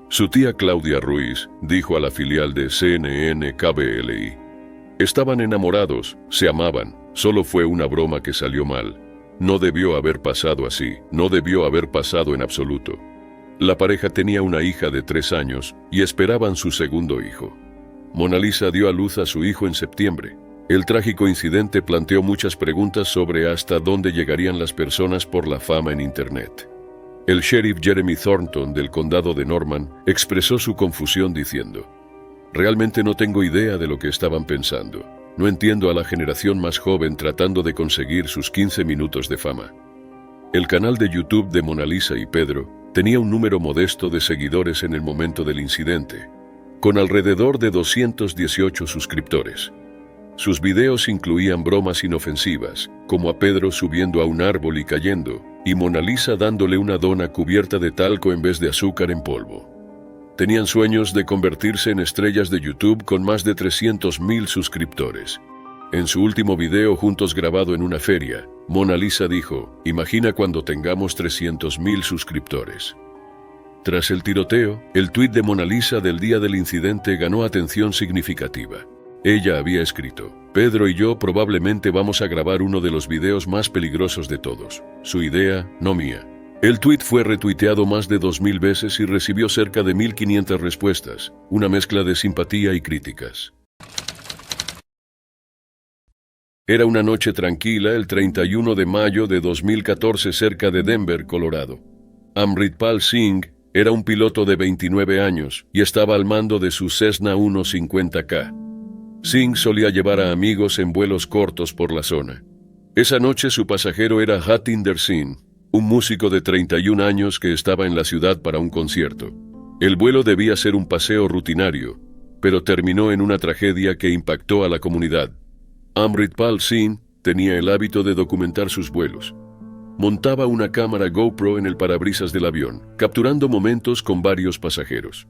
Su tía Claudia Ruiz dijo a la filial de CNN KBLI: «Estaban enamorados, se amaban, solo fue una broma que salió mal. No debió haber pasado así, no debió haber pasado en absoluto». La pareja tenía una hija de 3 años y esperaban su 2º hijo. Mona Lisa dio a luz a su hijo en septiembre. El trágico incidente planteó muchas preguntas sobre hasta dónde llegarían las personas por la fama en Internet. El sheriff Jeremy Thornton del condado de Norman expresó su confusión diciendo: «Realmente no tengo idea de lo que estaban pensando. No entiendo a la generación más joven tratando de conseguir sus 15 minutos de fama». El canal de YouTube de Mona Lisa y Pedro tenía un número modesto de seguidores en el momento del incidente, con alrededor de 218 suscriptores. Sus videos incluían bromas inofensivas, como a Pedro subiendo a un árbol y cayendo, y Mona Lisa dándole una dona cubierta de talco en vez de azúcar en polvo. Tenían sueños de convertirse en estrellas de YouTube con más de 300,000 suscriptores. En su último video juntos grabado en una feria, Mona Lisa dijo: «Imagina cuando tengamos 300,000 suscriptores». Tras el tiroteo, el tuit de Mona Lisa del día del incidente ganó atención significativa. Ella había escrito: «Pedro y yo probablemente vamos a grabar uno de los videos más peligrosos de todos. Su idea, no mía». El tuit fue retuiteado más de 2,000 veces y recibió cerca de 1,500 respuestas, una mezcla de simpatía y críticas. Era una noche tranquila el 31 de mayo de 2014 cerca de Denver, Colorado. Amritpal Singh era un piloto de 29 años y estaba al mando de su Cessna 150K. Singh solía llevar a amigos en vuelos cortos por la zona. Esa noche su pasajero era Hatinder Singh. un músico de 31 años que estaba en la ciudad para un concierto. El vuelo debía ser un paseo rutinario, pero terminó en una tragedia que impactó a la comunidad. Amritpal Singh tenía el hábito de documentar sus vuelos. Montaba una cámara GoPro en el parabrisas del avión, capturando momentos con varios pasajeros.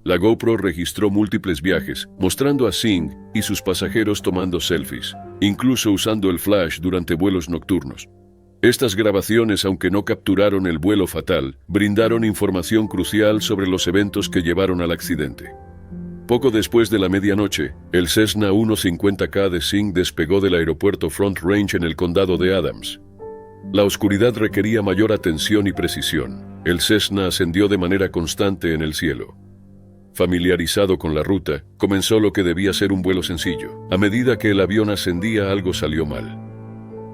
La GoPro registró múltiples viajes, mostrando a Singh y sus pasajeros tomando selfies, incluso usando el flash durante vuelos nocturnos. Estas grabaciones, aunque no capturaron el vuelo fatal, brindaron información crucial sobre los eventos que llevaron al accidente. Poco después de la medianoche, el Cessna 150K de Singh despegó del aeropuerto Front Range en el condado de Adams. La oscuridad requería mayor atención y precisión. El Cessna ascendió de manera constante en el cielo. Familiarizado con la ruta, comenzó lo que debía ser un vuelo sencillo. A medida que el avión ascendía, algo salió mal.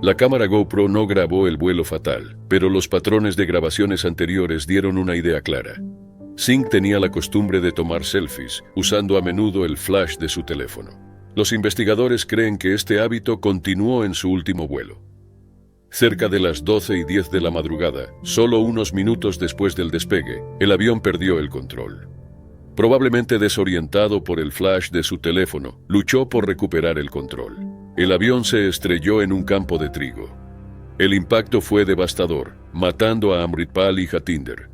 La cámara GoPro no grabó el vuelo fatal, pero los patrones de grabaciones anteriores dieron una idea clara. Singh tenía la costumbre de tomar selfies, usando a menudo el flash de su teléfono. Los investigadores creen que este hábito continuó en su último vuelo. Cerca de las 12:10 de la madrugada, solo unos minutos después del despegue, el avión perdió el control. Probablemente desorientado por el flash de su teléfono, luchó por recuperar el control. El avión se estrelló en un campo de trigo. El impacto fue devastador, matando a Amritpal y Jatinder.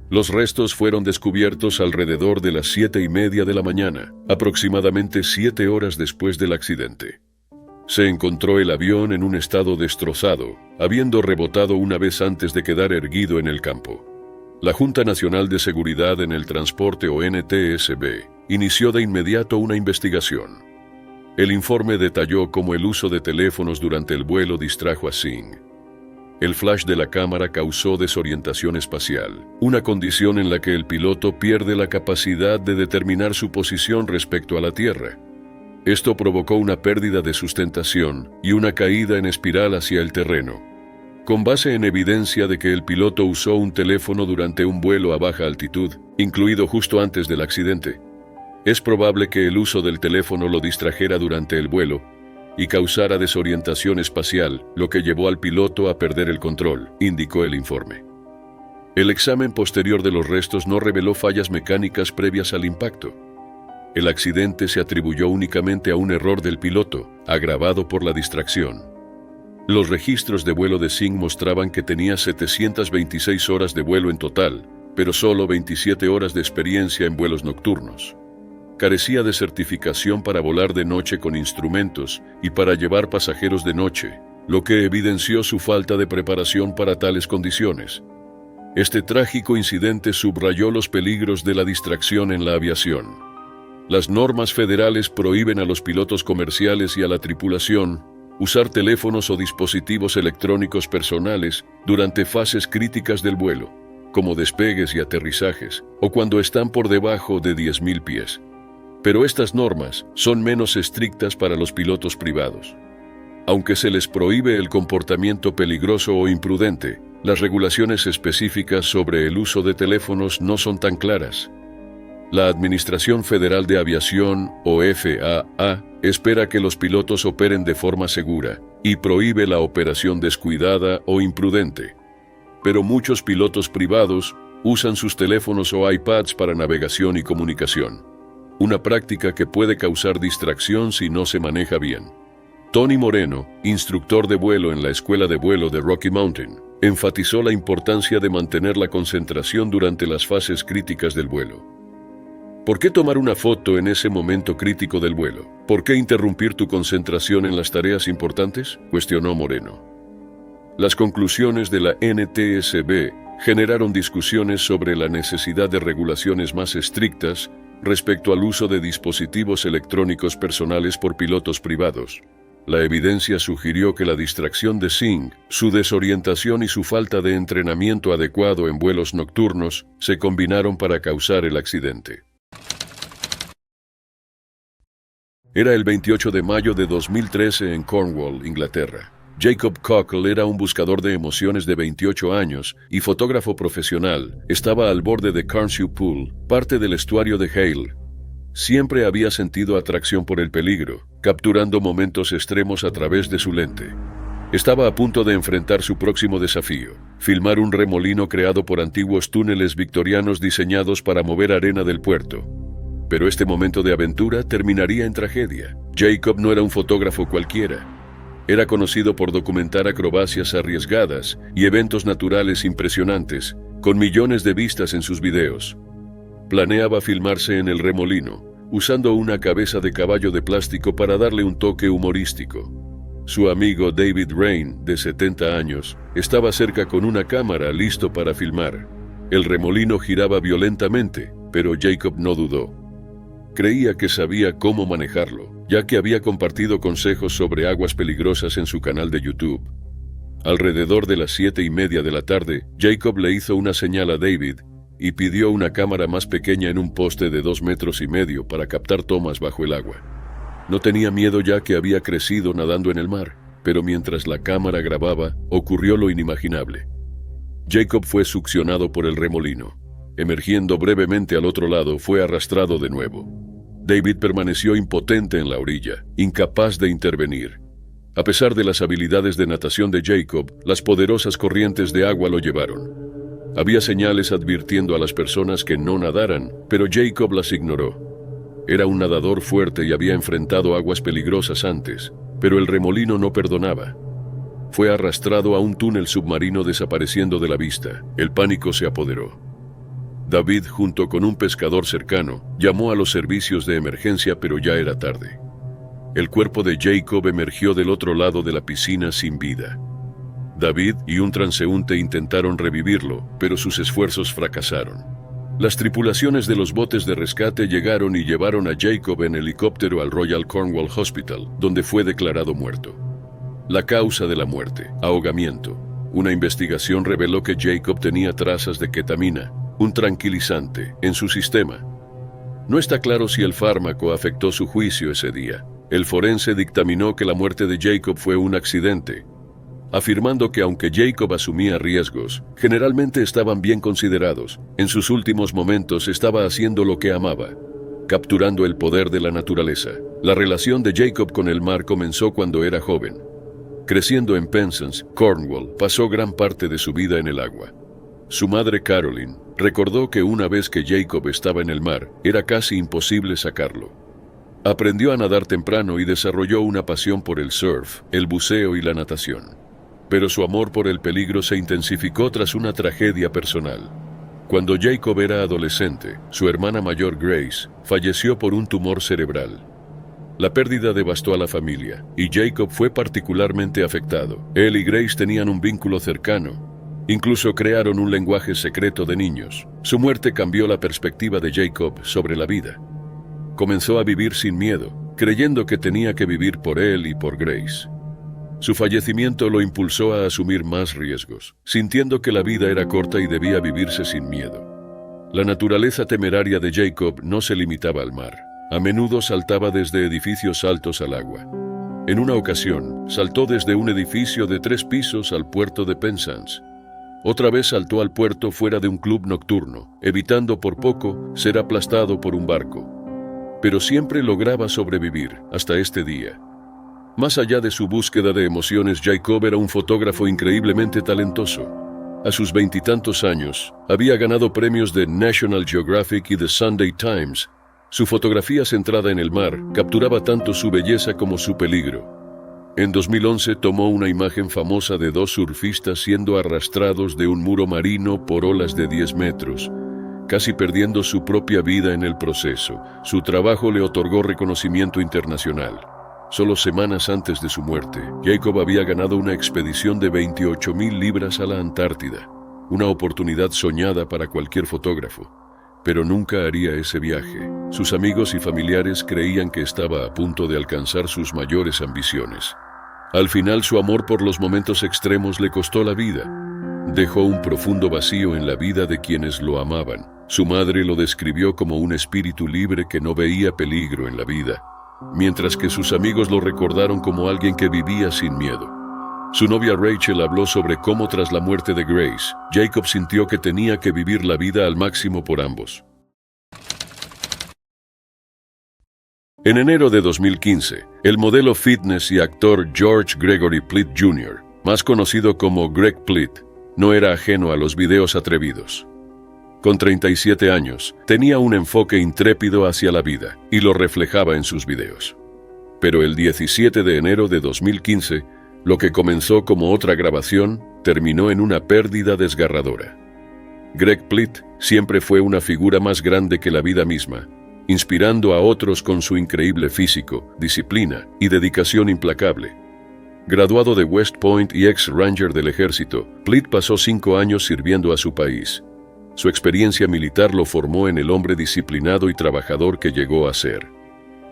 Los restos fueron descubiertos alrededor de las 7:30 de la mañana, aproximadamente 7 horas después del accidente. Se encontró el avión en un estado destrozado, habiendo rebotado una vez antes de quedar erguido en el campo. La Junta Nacional de Seguridad en el Transporte o NTSB inició de inmediato una investigación. El informe detalló cómo el uso de teléfonos durante el vuelo distrajo a Singh. El flash de la cámara causó desorientación espacial, una condición en la que el piloto pierde la capacidad de determinar su posición respecto a la Tierra. Esto provocó una pérdida de sustentación y una caída en espiral hacia el terreno. Con base en evidencia de que el piloto usó un teléfono durante un vuelo a baja altitud, incluido justo antes del accidente, es probable que el uso del teléfono lo distrajera durante el vuelo y causara desorientación espacial, lo que llevó al piloto a perder el control, indicó el informe. El examen posterior de los restos no reveló fallas mecánicas previas al impacto. El accidente se atribuyó únicamente a un error del piloto, agravado por la distracción. Los registros de vuelo de Singh mostraban que tenía 726 horas de vuelo en total, pero solo 27 horas de experiencia en vuelos nocturnos. Carecía de certificación para volar de noche con instrumentos y para llevar pasajeros de noche, lo que evidenció su falta de preparación para tales condiciones. Este trágico incidente subrayó los peligros de la distracción en la aviación. Las normas federales prohíben a los pilotos comerciales y a la tripulación usar teléfonos o dispositivos electrónicos personales durante fases críticas del vuelo, como despegues y aterrizajes, o cuando están por debajo de 10.000 pies. Pero estas normas son menos estrictas para los pilotos privados. Aunque se les prohíbe el comportamiento peligroso o imprudente, las regulaciones específicas sobre el uso de teléfonos no son tan claras. La Administración Federal de Aviación, o FAA, espera que los pilotos operen de forma segura y prohíbe la operación descuidada o imprudente. Pero muchos pilotos privados usan sus teléfonos o iPads para navegación y comunicación, una práctica que puede causar distracción si no se maneja bien. Tony Moreno, instructor de vuelo en la Escuela de Vuelo de Rocky Mountain, enfatizó la importancia de mantener la concentración durante las fases críticas del vuelo. ¿Por qué tomar una foto en ese momento crítico del vuelo? ¿Por qué interrumpir tu concentración en las tareas importantes?, cuestionó Moreno. Las conclusiones de la NTSB generaron discusiones sobre la necesidad de regulaciones más estrictas respecto al uso de dispositivos electrónicos personales por pilotos privados. La evidencia sugirió que la distracción de Singh, su desorientación y su falta de entrenamiento adecuado en vuelos nocturnos se combinaron para causar el accidente. Era el 28 de mayo de 2013 en Cornwall, Inglaterra. Jacob Cockle era un buscador de emociones de 28 años y fotógrafo profesional. Estaba al borde de Carnshaw Pool, parte del estuario de Hale. Siempre había sentido atracción por el peligro, capturando momentos extremos a través de su lente. Estaba a punto de enfrentar su próximo desafío: filmar un remolino creado por antiguos túneles victorianos diseñados para mover arena del puerto. Pero este momento de aventura terminaría en tragedia. Jacob no era un fotógrafo cualquiera. Era conocido por documentar acrobacias arriesgadas y eventos naturales impresionantes, con millones de vistas en sus videos. Planeaba filmarse en el remolino, usando una cabeza de caballo de plástico para darle un toque humorístico. Su amigo David Rain, de 70 años, estaba cerca con una cámara listo para filmar. El remolino giraba violentamente, pero Jacob no dudó. Creía que sabía cómo manejarlo, ya que había compartido consejos sobre aguas peligrosas en su canal de YouTube. Alrededor de las 7:30 de la tarde, Jacob le hizo una señal a David y pidió una cámara más pequeña en un poste de 2,5 metros para captar tomas bajo el agua. No tenía miedo ya que había crecido nadando en el mar, pero mientras la cámara grababa, ocurrió lo inimaginable. Jacob fue succionado por el remolino. Emergiendo brevemente al otro lado, fue arrastrado de nuevo. David permaneció impotente en la orilla, incapaz de intervenir. A pesar de las habilidades de natación de Jacob, las poderosas corrientes de agua lo llevaron. Había señales advirtiendo a las personas que no nadaran, pero Jacob las ignoró. Era un nadador fuerte y había enfrentado aguas peligrosas antes, pero el remolino no perdonaba. Fue arrastrado a un túnel submarino desapareciendo de la vista. El pánico se apoderó. David, junto con un pescador cercano, llamó a los servicios de emergencia, pero ya era tarde. El cuerpo de Jacob emergió del otro lado de la piscina sin vida. David y un transeúnte intentaron revivirlo, pero sus esfuerzos fracasaron. Las tripulaciones de los botes de rescate llegaron y llevaron a Jacob en helicóptero al Royal Cornwall Hospital, donde fue declarado muerto. La causa de la muerte: ahogamiento. Una investigación reveló que Jacob tenía trazas de ketamina, un tranquilizante, en su sistema. No está claro si el fármaco afectó su juicio ese día. El forense dictaminó que la muerte de Jacob fue un accidente, afirmando que aunque Jacob asumía riesgos, generalmente estaban bien considerados. En sus últimos momentos estaba haciendo lo que amaba, capturando el poder de la naturaleza. La relación de Jacob con el mar comenzó cuando era joven. Creciendo en Penzance, Cornwall, pasó gran parte de su vida en el agua. Su madre Caroline recordó que una vez que Jacob estaba en el mar, era casi imposible sacarlo. Aprendió a nadar temprano y desarrolló una pasión por el surf, el buceo y la natación. Pero su amor por el peligro se intensificó tras una tragedia personal. Cuando Jacob era adolescente, su hermana mayor Grace falleció por un tumor cerebral. La pérdida devastó a la familia, y Jacob fue particularmente afectado. Él y Grace tenían un vínculo cercano. Incluso crearon un lenguaje secreto de niños. Su muerte cambió la perspectiva de Jacob sobre la vida. Comenzó a vivir sin miedo, creyendo que tenía que vivir por él y por Grace. Su fallecimiento lo impulsó a asumir más riesgos, sintiendo que la vida era corta y debía vivirse sin miedo. La naturaleza temeraria de Jacob no se limitaba al mar. A menudo saltaba desde edificios altos al agua. En una ocasión, saltó desde un edificio de 3 pisos al puerto de Penzance. Otra vez saltó al puerto fuera de un club nocturno, evitando por poco ser aplastado por un barco. Pero siempre lograba sobrevivir, hasta este día. Más allá de su búsqueda de emociones, Jacob era un fotógrafo increíblemente talentoso. A sus 20 y tantos años, había ganado premios de National Geographic y The Sunday Times. Su fotografía centrada en el mar capturaba tanto su belleza como su peligro. En 2011 tomó una imagen famosa de 2 surfistas siendo arrastrados de un muro marino por olas de 10 metros, casi perdiendo su propia vida en el proceso. Su trabajo le otorgó reconocimiento internacional. Solo semanas antes de su muerte, Jacob había ganado una expedición de 28,000 libras a la Antártida, una oportunidad soñada para cualquier fotógrafo, pero nunca haría ese viaje. Sus amigos y familiares creían que estaba a punto de alcanzar sus mayores ambiciones. Al final, su amor por los momentos extremos le costó la vida. Dejó un profundo vacío en la vida de quienes lo amaban. Su madre lo describió como un espíritu libre que no veía peligro en la vida, mientras que sus amigos lo recordaron como alguien que vivía sin miedo. Su novia Rachel habló sobre cómo tras la muerte de Grace, Jacob sintió que tenía que vivir la vida al máximo por ambos. En enero de 2015, el modelo fitness y actor George Gregory Plitt Jr., más conocido como Greg Plitt, no era ajeno a los videos atrevidos. Con 37 años, tenía un enfoque intrépido hacia la vida y lo reflejaba en sus videos. Pero el 17 de enero de 2015, lo que comenzó como otra grabación, terminó en una pérdida desgarradora. Greg Plitt siempre fue una figura más grande que la vida misma, inspirando a otros con su increíble físico, disciplina y dedicación implacable. Graduado de West Point y ex-ranger del ejército, Plitt pasó 5 años sirviendo a su país. Su experiencia militar lo formó en el hombre disciplinado y trabajador que llegó a ser.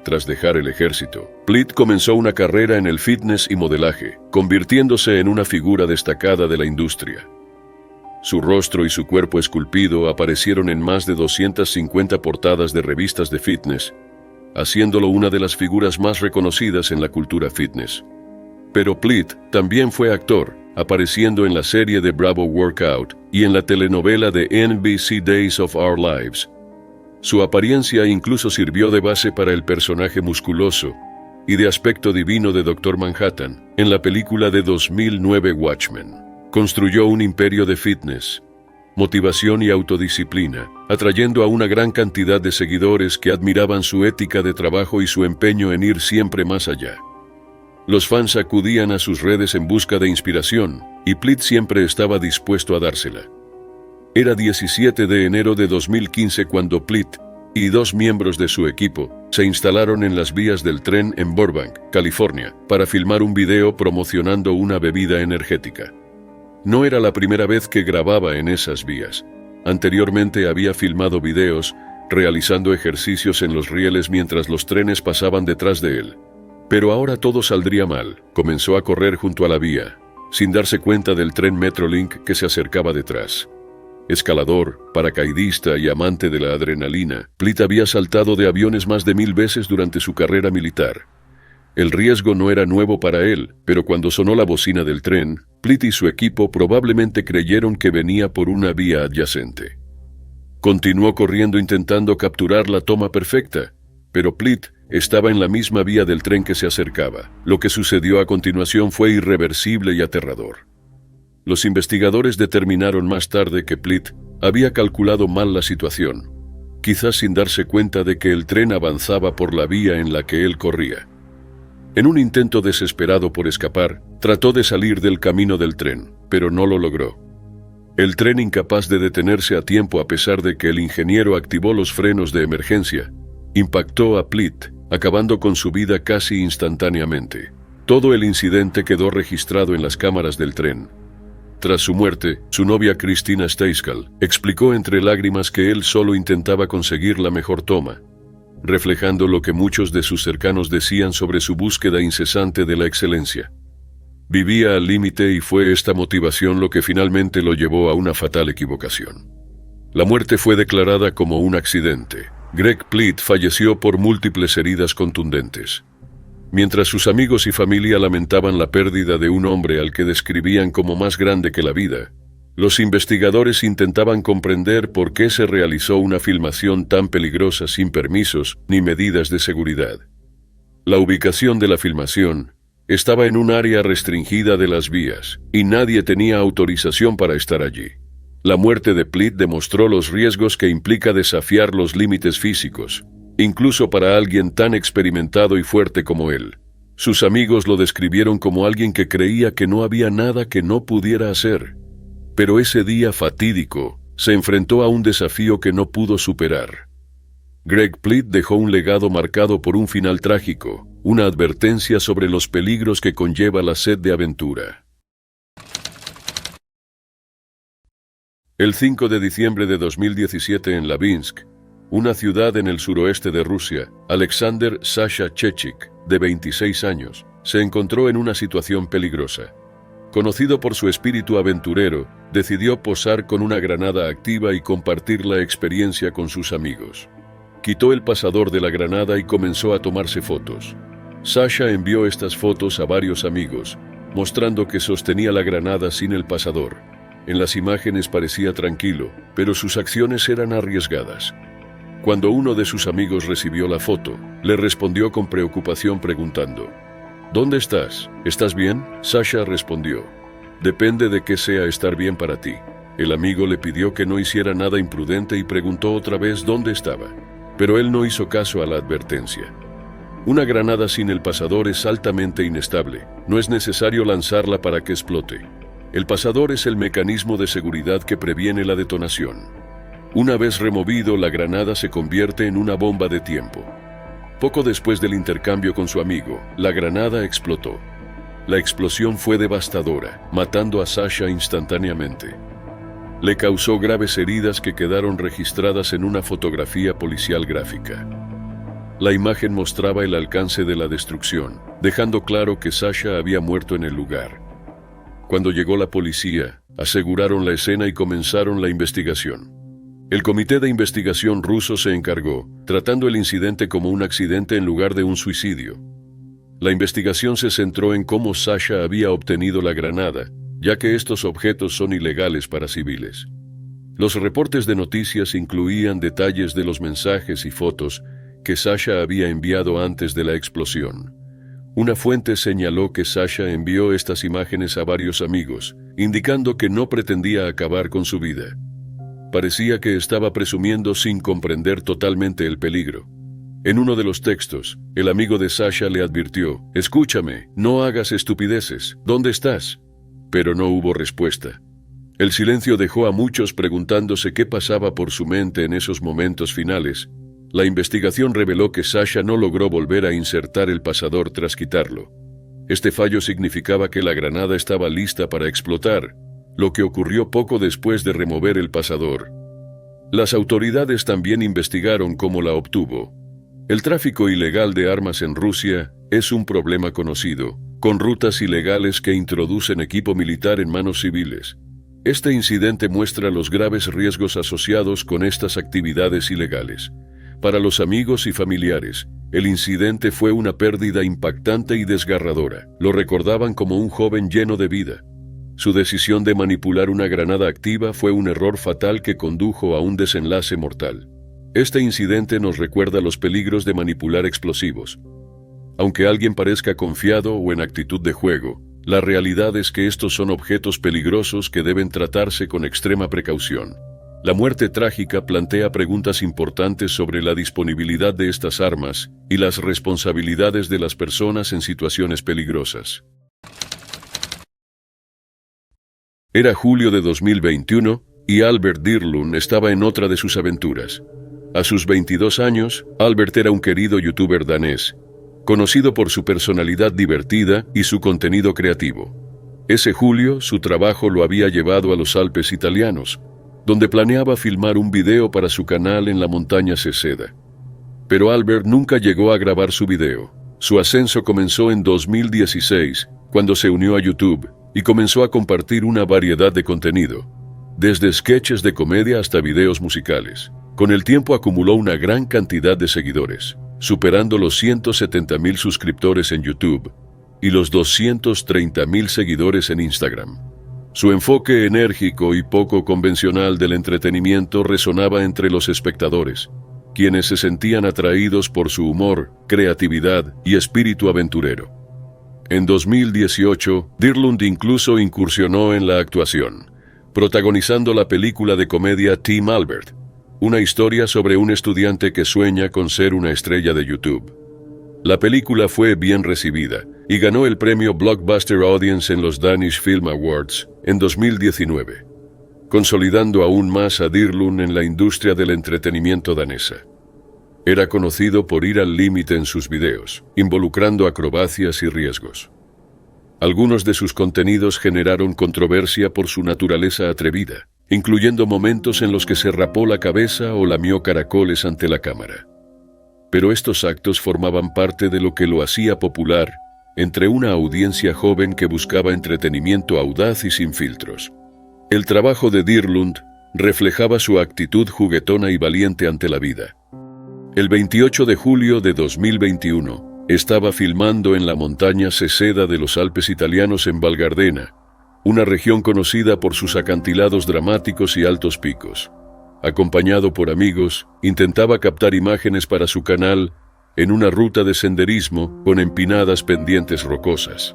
Tras dejar el ejército, Plitt comenzó una carrera en el fitness y modelaje, convirtiéndose en una figura destacada de la industria. Su rostro y su cuerpo esculpido aparecieron en más de 250 portadas de revistas de fitness, haciéndolo una de las figuras más reconocidas en la cultura fitness. Pero Plitt también fue actor, apareciendo en la serie de Bravo Workout y en la telenovela de NBC Days of Our Lives. Su apariencia incluso sirvió de base para el personaje musculoso y de aspecto divino de Dr. Manhattan en la película de 2009 Watchmen. Construyó un imperio de fitness, motivación y autodisciplina, atrayendo a una gran cantidad de seguidores que admiraban su ética de trabajo y su empeño en ir siempre más allá. Los fans acudían a sus redes en busca de inspiración, y Plitt siempre estaba dispuesto a dársela. Era 17 de enero de 2015 cuando Plitt y 2 miembros de su equipo se instalaron en las vías del tren en Burbank, California, para filmar un video promocionando una bebida energética. No era la primera vez que grababa en esas vías. Anteriormente había filmado videos, realizando ejercicios en los rieles mientras los trenes pasaban detrás de él. Pero ahora todo saldría mal. Comenzó a correr junto a la vía, sin darse cuenta del tren Metrolink que se acercaba detrás. Escalador, paracaidista y amante de la adrenalina, Plitt había saltado de aviones más de 1000 veces durante su carrera militar. El riesgo no era nuevo para él, pero cuando sonó la bocina del tren, Plitt y su equipo probablemente creyeron que venía por una vía adyacente. Continuó corriendo intentando capturar la toma perfecta, pero Plitt estaba en la misma vía del tren que se acercaba. Lo que sucedió a continuación fue irreversible y aterrador. Los investigadores determinaron más tarde que Plitt había calculado mal la situación, quizás sin darse cuenta de que el tren avanzaba por la vía en la que él corría. En un intento desesperado por escapar, trató de salir del camino del tren, pero no lo logró. El tren, incapaz de detenerse a tiempo a pesar de que el ingeniero activó los frenos de emergencia, impactó a Plitt, acabando con su vida casi instantáneamente. Todo el incidente quedó registrado en las cámaras del tren. Tras su muerte, su novia Christina Steiskal explicó entre lágrimas que él solo intentaba conseguir la mejor toma, reflejando lo que muchos de sus cercanos decían sobre su búsqueda incesante de la excelencia. Vivía al límite y fue esta motivación lo que finalmente lo llevó a una fatal equivocación. La muerte fue declarada como un accidente. Greg Plitt falleció por múltiples heridas contundentes. Mientras sus amigos y familia lamentaban la pérdida de un hombre al que describían como más grande que la vida, los investigadores intentaban comprender por qué se realizó una filmación tan peligrosa sin permisos ni medidas de seguridad. La ubicación de la filmación estaba en un área restringida de las vías y nadie tenía autorización para estar allí. La muerte de Plitt demostró los riesgos que implica desafiar los límites físicos, incluso para alguien tan experimentado y fuerte como él. Sus amigos lo describieron como alguien que creía que no había nada que no pudiera hacer. Pero ese día fatídico se enfrentó a un desafío que no pudo superar. Greg Plitt dejó un legado marcado por un final trágico, una advertencia sobre los peligros que conlleva la sed de aventura. El 5 de diciembre de 2017 en Lavinsk, una ciudad en el suroeste de Rusia, Alexander Sasha Chechik, de 26 años, se encontró en una situación peligrosa. Conocido por su espíritu aventurero, decidió posar con una granada activa y compartir la experiencia con sus amigos. Quitó el pasador de la granada y comenzó a tomarse fotos. Sasha envió estas fotos a varios amigos, mostrando que sostenía la granada sin el pasador. En las imágenes parecía tranquilo, pero sus acciones eran arriesgadas. Cuando uno de sus amigos recibió la foto, le respondió con preocupación preguntando: ¿Dónde estás? ¿Estás bien? Sasha respondió: Depende de qué sea estar bien para ti. El amigo le pidió que no hiciera nada imprudente y preguntó otra vez dónde estaba, pero él no hizo caso a la advertencia. Una granada sin el pasador es altamente inestable. No es necesario lanzarla para que explote. El pasador es el mecanismo de seguridad que previene la detonación. Una vez removido, la granada se convierte en una bomba de tiempo. Poco después del intercambio con su amigo, la granada explotó. La explosión fue devastadora, matando a Sasha instantáneamente. Le causó graves heridas que quedaron registradas en una fotografía policial gráfica. La imagen mostraba el alcance de la destrucción, dejando claro que Sasha había muerto en el lugar. Cuando llegó la policía, aseguraron la escena y comenzaron la investigación. El comité de investigación ruso se encargó, tratando el incidente como un accidente en lugar de un suicidio. La investigación se centró en cómo Sasha había obtenido la granada, ya que estos objetos son ilegales para civiles. Los reportes de noticias incluían detalles de los mensajes y fotos que Sasha había enviado antes de la explosión. Una fuente señaló que Sasha envió estas imágenes a varios amigos, indicando que no pretendía acabar con su vida. Parecía que estaba presumiendo sin comprender totalmente el peligro. En uno de los textos, el amigo de Sasha le advirtió: «Escúchame, no hagas estupideces, ¿dónde estás?». Pero no hubo respuesta. El silencio dejó a muchos preguntándose qué pasaba por su mente en esos momentos finales. La investigación reveló que Sasha no logró volver a insertar el pasador tras quitarlo. Este fallo significaba que la granada estaba lista para explotar, lo que ocurrió poco después de remover el pasador. Las autoridades también investigaron cómo la obtuvo. El tráfico ilegal de armas en Rusia es un problema conocido, con rutas ilegales que introducen equipo militar en manos civiles. Este incidente muestra los graves riesgos asociados con estas actividades ilegales. Para los amigos y familiares, el incidente fue una pérdida impactante y desgarradora. Lo recordaban como un joven lleno de vida. Su decisión de manipular una granada activa fue un error fatal que condujo a un desenlace mortal. Este incidente nos recuerda los peligros de manipular explosivos. Aunque alguien parezca confiado o en actitud de juego, la realidad es que estos son objetos peligrosos que deben tratarse con extrema precaución. La muerte trágica plantea preguntas importantes sobre la disponibilidad de estas armas y las responsabilidades de las personas en situaciones peligrosas. Era julio de 2021 y Albert Dirlund estaba en otra de sus aventuras. A sus 22 años, Albert era un querido youtuber danés, conocido por su personalidad divertida y su contenido creativo. Ese julio, su trabajo lo había llevado a los Alpes italianos, donde planeaba filmar un video para su canal en la montaña Ceseda. Pero Albert nunca llegó a grabar su video. Su ascenso comenzó en 2016, cuando se unió a YouTube y comenzó a compartir una variedad de contenido, desde sketches de comedia hasta videos musicales. Con el tiempo acumuló una gran cantidad de seguidores, superando los 170,000 suscriptores en YouTube y los 230,000 seguidores en Instagram. Su enfoque enérgico y poco convencional del entretenimiento resonaba entre los espectadores, quienes se sentían atraídos por su humor, creatividad y espíritu aventurero. En 2018, Dirlund incluso incursionó en la actuación, protagonizando la película de comedia Team Albert, una historia sobre un estudiante que sueña con ser una estrella de YouTube. La película fue bien recibida y ganó el premio Blockbuster Audience en los Danish Film Awards en 2019, consolidando aún más a Dirlund en la industria del entretenimiento danesa. Era conocido por ir al límite en sus videos, involucrando acrobacias y riesgos. Algunos de sus contenidos generaron controversia por su naturaleza atrevida, incluyendo momentos en los que se rapó la cabeza o lamió caracoles ante la cámara. Pero estos actos formaban parte de lo que lo hacía popular entre una audiencia joven que buscaba entretenimiento audaz y sin filtros. El trabajo de Dirlund reflejaba su actitud juguetona y valiente ante la vida. El 28 de julio de 2021, estaba filmando en la montaña Ceseda de los Alpes italianos en Val Gardena, una región conocida por sus acantilados dramáticos y altos picos. Acompañado por amigos, intentaba captar imágenes para su canal en una ruta de senderismo con empinadas pendientes rocosas.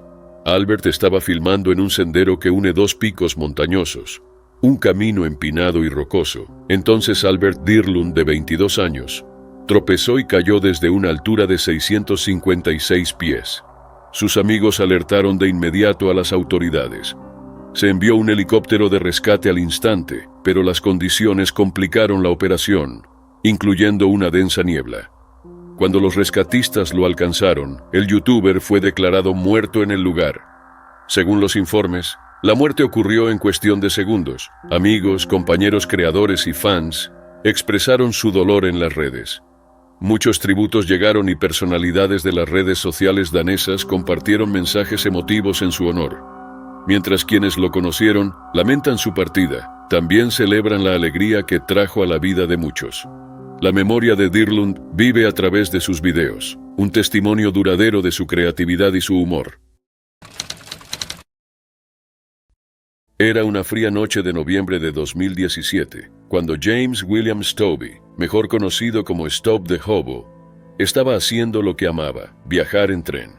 Albert estaba filmando en un sendero que une dos picos montañosos, un camino empinado y rocoso. Entonces Albert Dirlund, de 22 años, tropezó y cayó desde una altura de 656 pies. Sus amigos alertaron de inmediato a las autoridades. Se envió un helicóptero de rescate al instante, pero las condiciones complicaron la operación, incluyendo una densa niebla. Cuando los rescatistas lo alcanzaron, el youtuber fue declarado muerto en el lugar. Según los informes, la muerte ocurrió en cuestión de segundos. Amigos, compañeros creadores y fans expresaron su dolor en las redes. Muchos tributos llegaron y personalidades de las redes sociales danesas compartieron mensajes emotivos en su honor. Mientras quienes lo conocieron lamentan su partida, también celebran la alegría que trajo a la vida de muchos. La memoria de Dirlund vive a través de sus videos, un testimonio duradero de su creatividad y su humor. Era una fría noche de noviembre de 2017, cuando James William Stobbe, mejor conocido como Stop the Hobo, estaba haciendo lo que amaba, viajar en tren.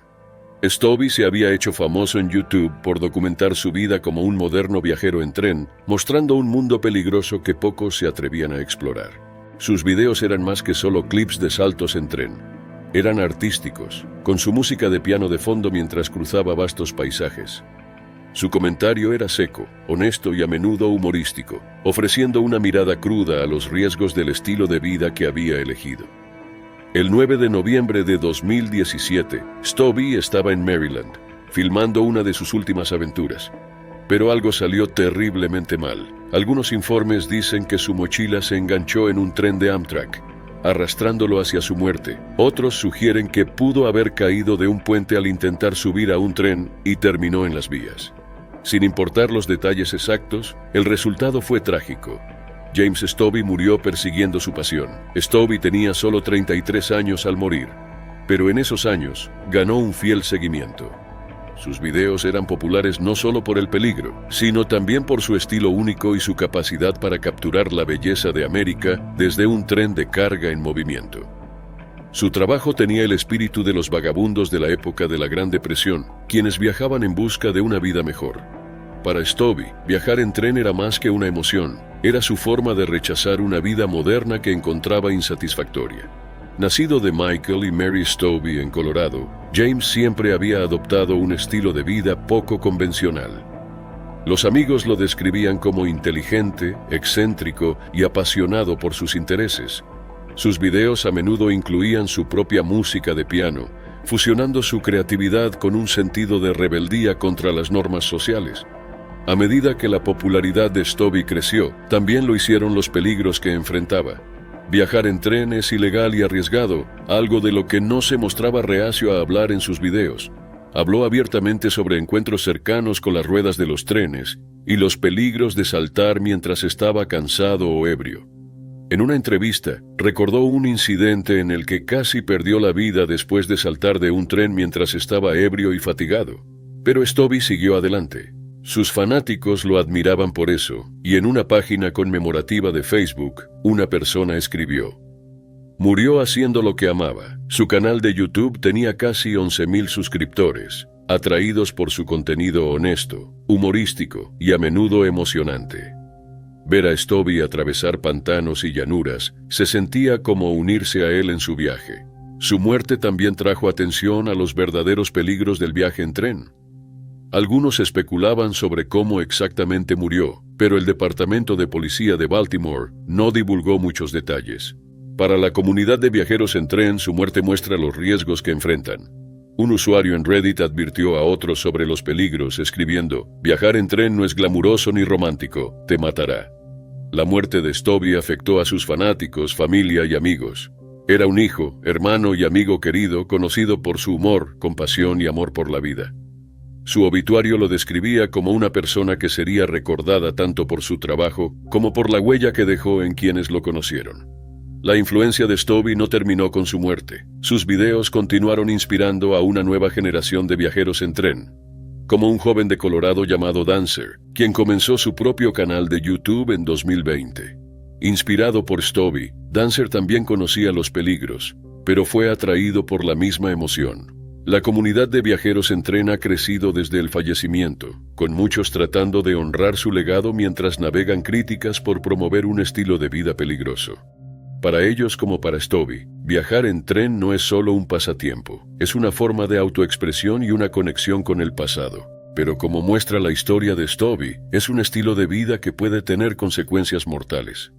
Stobbe se había hecho famoso en YouTube por documentar su vida como un moderno viajero en tren, mostrando un mundo peligroso que pocos se atrevían a explorar. Sus videos eran más que solo clips de saltos en tren. Eran artísticos, con su música de piano de fondo mientras cruzaba vastos paisajes. Su comentario era seco, honesto y a menudo humorístico, ofreciendo una mirada cruda a los riesgos del estilo de vida que había elegido. El 9 de noviembre de 2017, Stobbe estaba en Maryland, filmando una de sus últimas aventuras. Pero algo salió terriblemente mal. Algunos informes dicen que su mochila se enganchó en un tren de Amtrak, arrastrándolo hacia su muerte. Otros sugieren que pudo haber caído de un puente al intentar subir a un tren y terminó en las vías. Sin importar los detalles exactos, el resultado fue trágico. James Stobbe murió persiguiendo su pasión. Stobbe tenía solo 33 años al morir, pero en esos años ganó un fiel seguimiento. Sus videos eran populares no solo por el peligro, sino también por su estilo único y su capacidad para capturar la belleza de América desde un tren de carga en movimiento. Su trabajo tenía el espíritu de los vagabundos de la época de la Gran Depresión, quienes viajaban en busca de una vida mejor. Para Stobbe, viajar en tren era más que una emoción, era su forma de rechazar una vida moderna que encontraba insatisfactoria. Nacido de Michael y Mary Stobbe en Colorado, James siempre había adoptado un estilo de vida poco convencional. Los amigos lo describían como inteligente, excéntrico y apasionado por sus intereses. Sus videos a menudo incluían su propia música de piano, fusionando su creatividad con un sentido de rebeldía contra las normas sociales. A medida que la popularidad de Stobbe creció, también lo hicieron los peligros que enfrentaba. Viajar en tren es ilegal y arriesgado, algo de lo que no se mostraba reacio a hablar en sus videos. Habló abiertamente sobre encuentros cercanos con las ruedas de los trenes y los peligros de saltar mientras estaba cansado o ebrio. En una entrevista, recordó un incidente en el que casi perdió la vida después de saltar de un tren mientras estaba ebrio y fatigado. Pero Stobbe siguió adelante. Sus fanáticos lo admiraban por eso, y en una página conmemorativa de Facebook, una persona escribió: "Murió haciendo lo que amaba". Su canal de YouTube tenía casi 11,000 suscriptores, atraídos por su contenido honesto, humorístico y a menudo emocionante. Ver a Stobbe atravesar pantanos y llanuras se sentía como unirse a él en su viaje. Su muerte también trajo atención a los verdaderos peligros del viaje en tren. Algunos especulaban sobre cómo exactamente murió, pero el Departamento de Policía de Baltimore no divulgó muchos detalles. Para la comunidad de viajeros en tren, su muerte muestra los riesgos que enfrentan. Un usuario en Reddit advirtió a otros sobre los peligros, escribiendo: "Viajar en tren no es glamuroso ni romántico, te matará". La muerte de Stobbe afectó a sus fanáticos, familia y amigos. Era un hijo, hermano y amigo querido, conocido por su humor, compasión y amor por la vida. Su obituario lo describía como una persona que sería recordada tanto por su trabajo como por la huella que dejó en quienes lo conocieron. La influencia de Stobbe no terminó con su muerte. Sus videos continuaron inspirando a una nueva generación de viajeros en tren, como un joven de Colorado llamado Dancer, quien comenzó su propio canal de YouTube en 2020. Inspirado por Stobbe, Dancer también conocía los peligros, pero fue atraído por la misma emoción. La comunidad de viajeros en tren ha crecido desde el fallecimiento, con muchos tratando de honrar su legado mientras navegan críticas por promover un estilo de vida peligroso. Para ellos como para Stobie, viajar en tren no es solo un pasatiempo, es una forma de autoexpresión y una conexión con el pasado. Pero como muestra la historia de Stobie, es un estilo de vida que puede tener consecuencias mortales.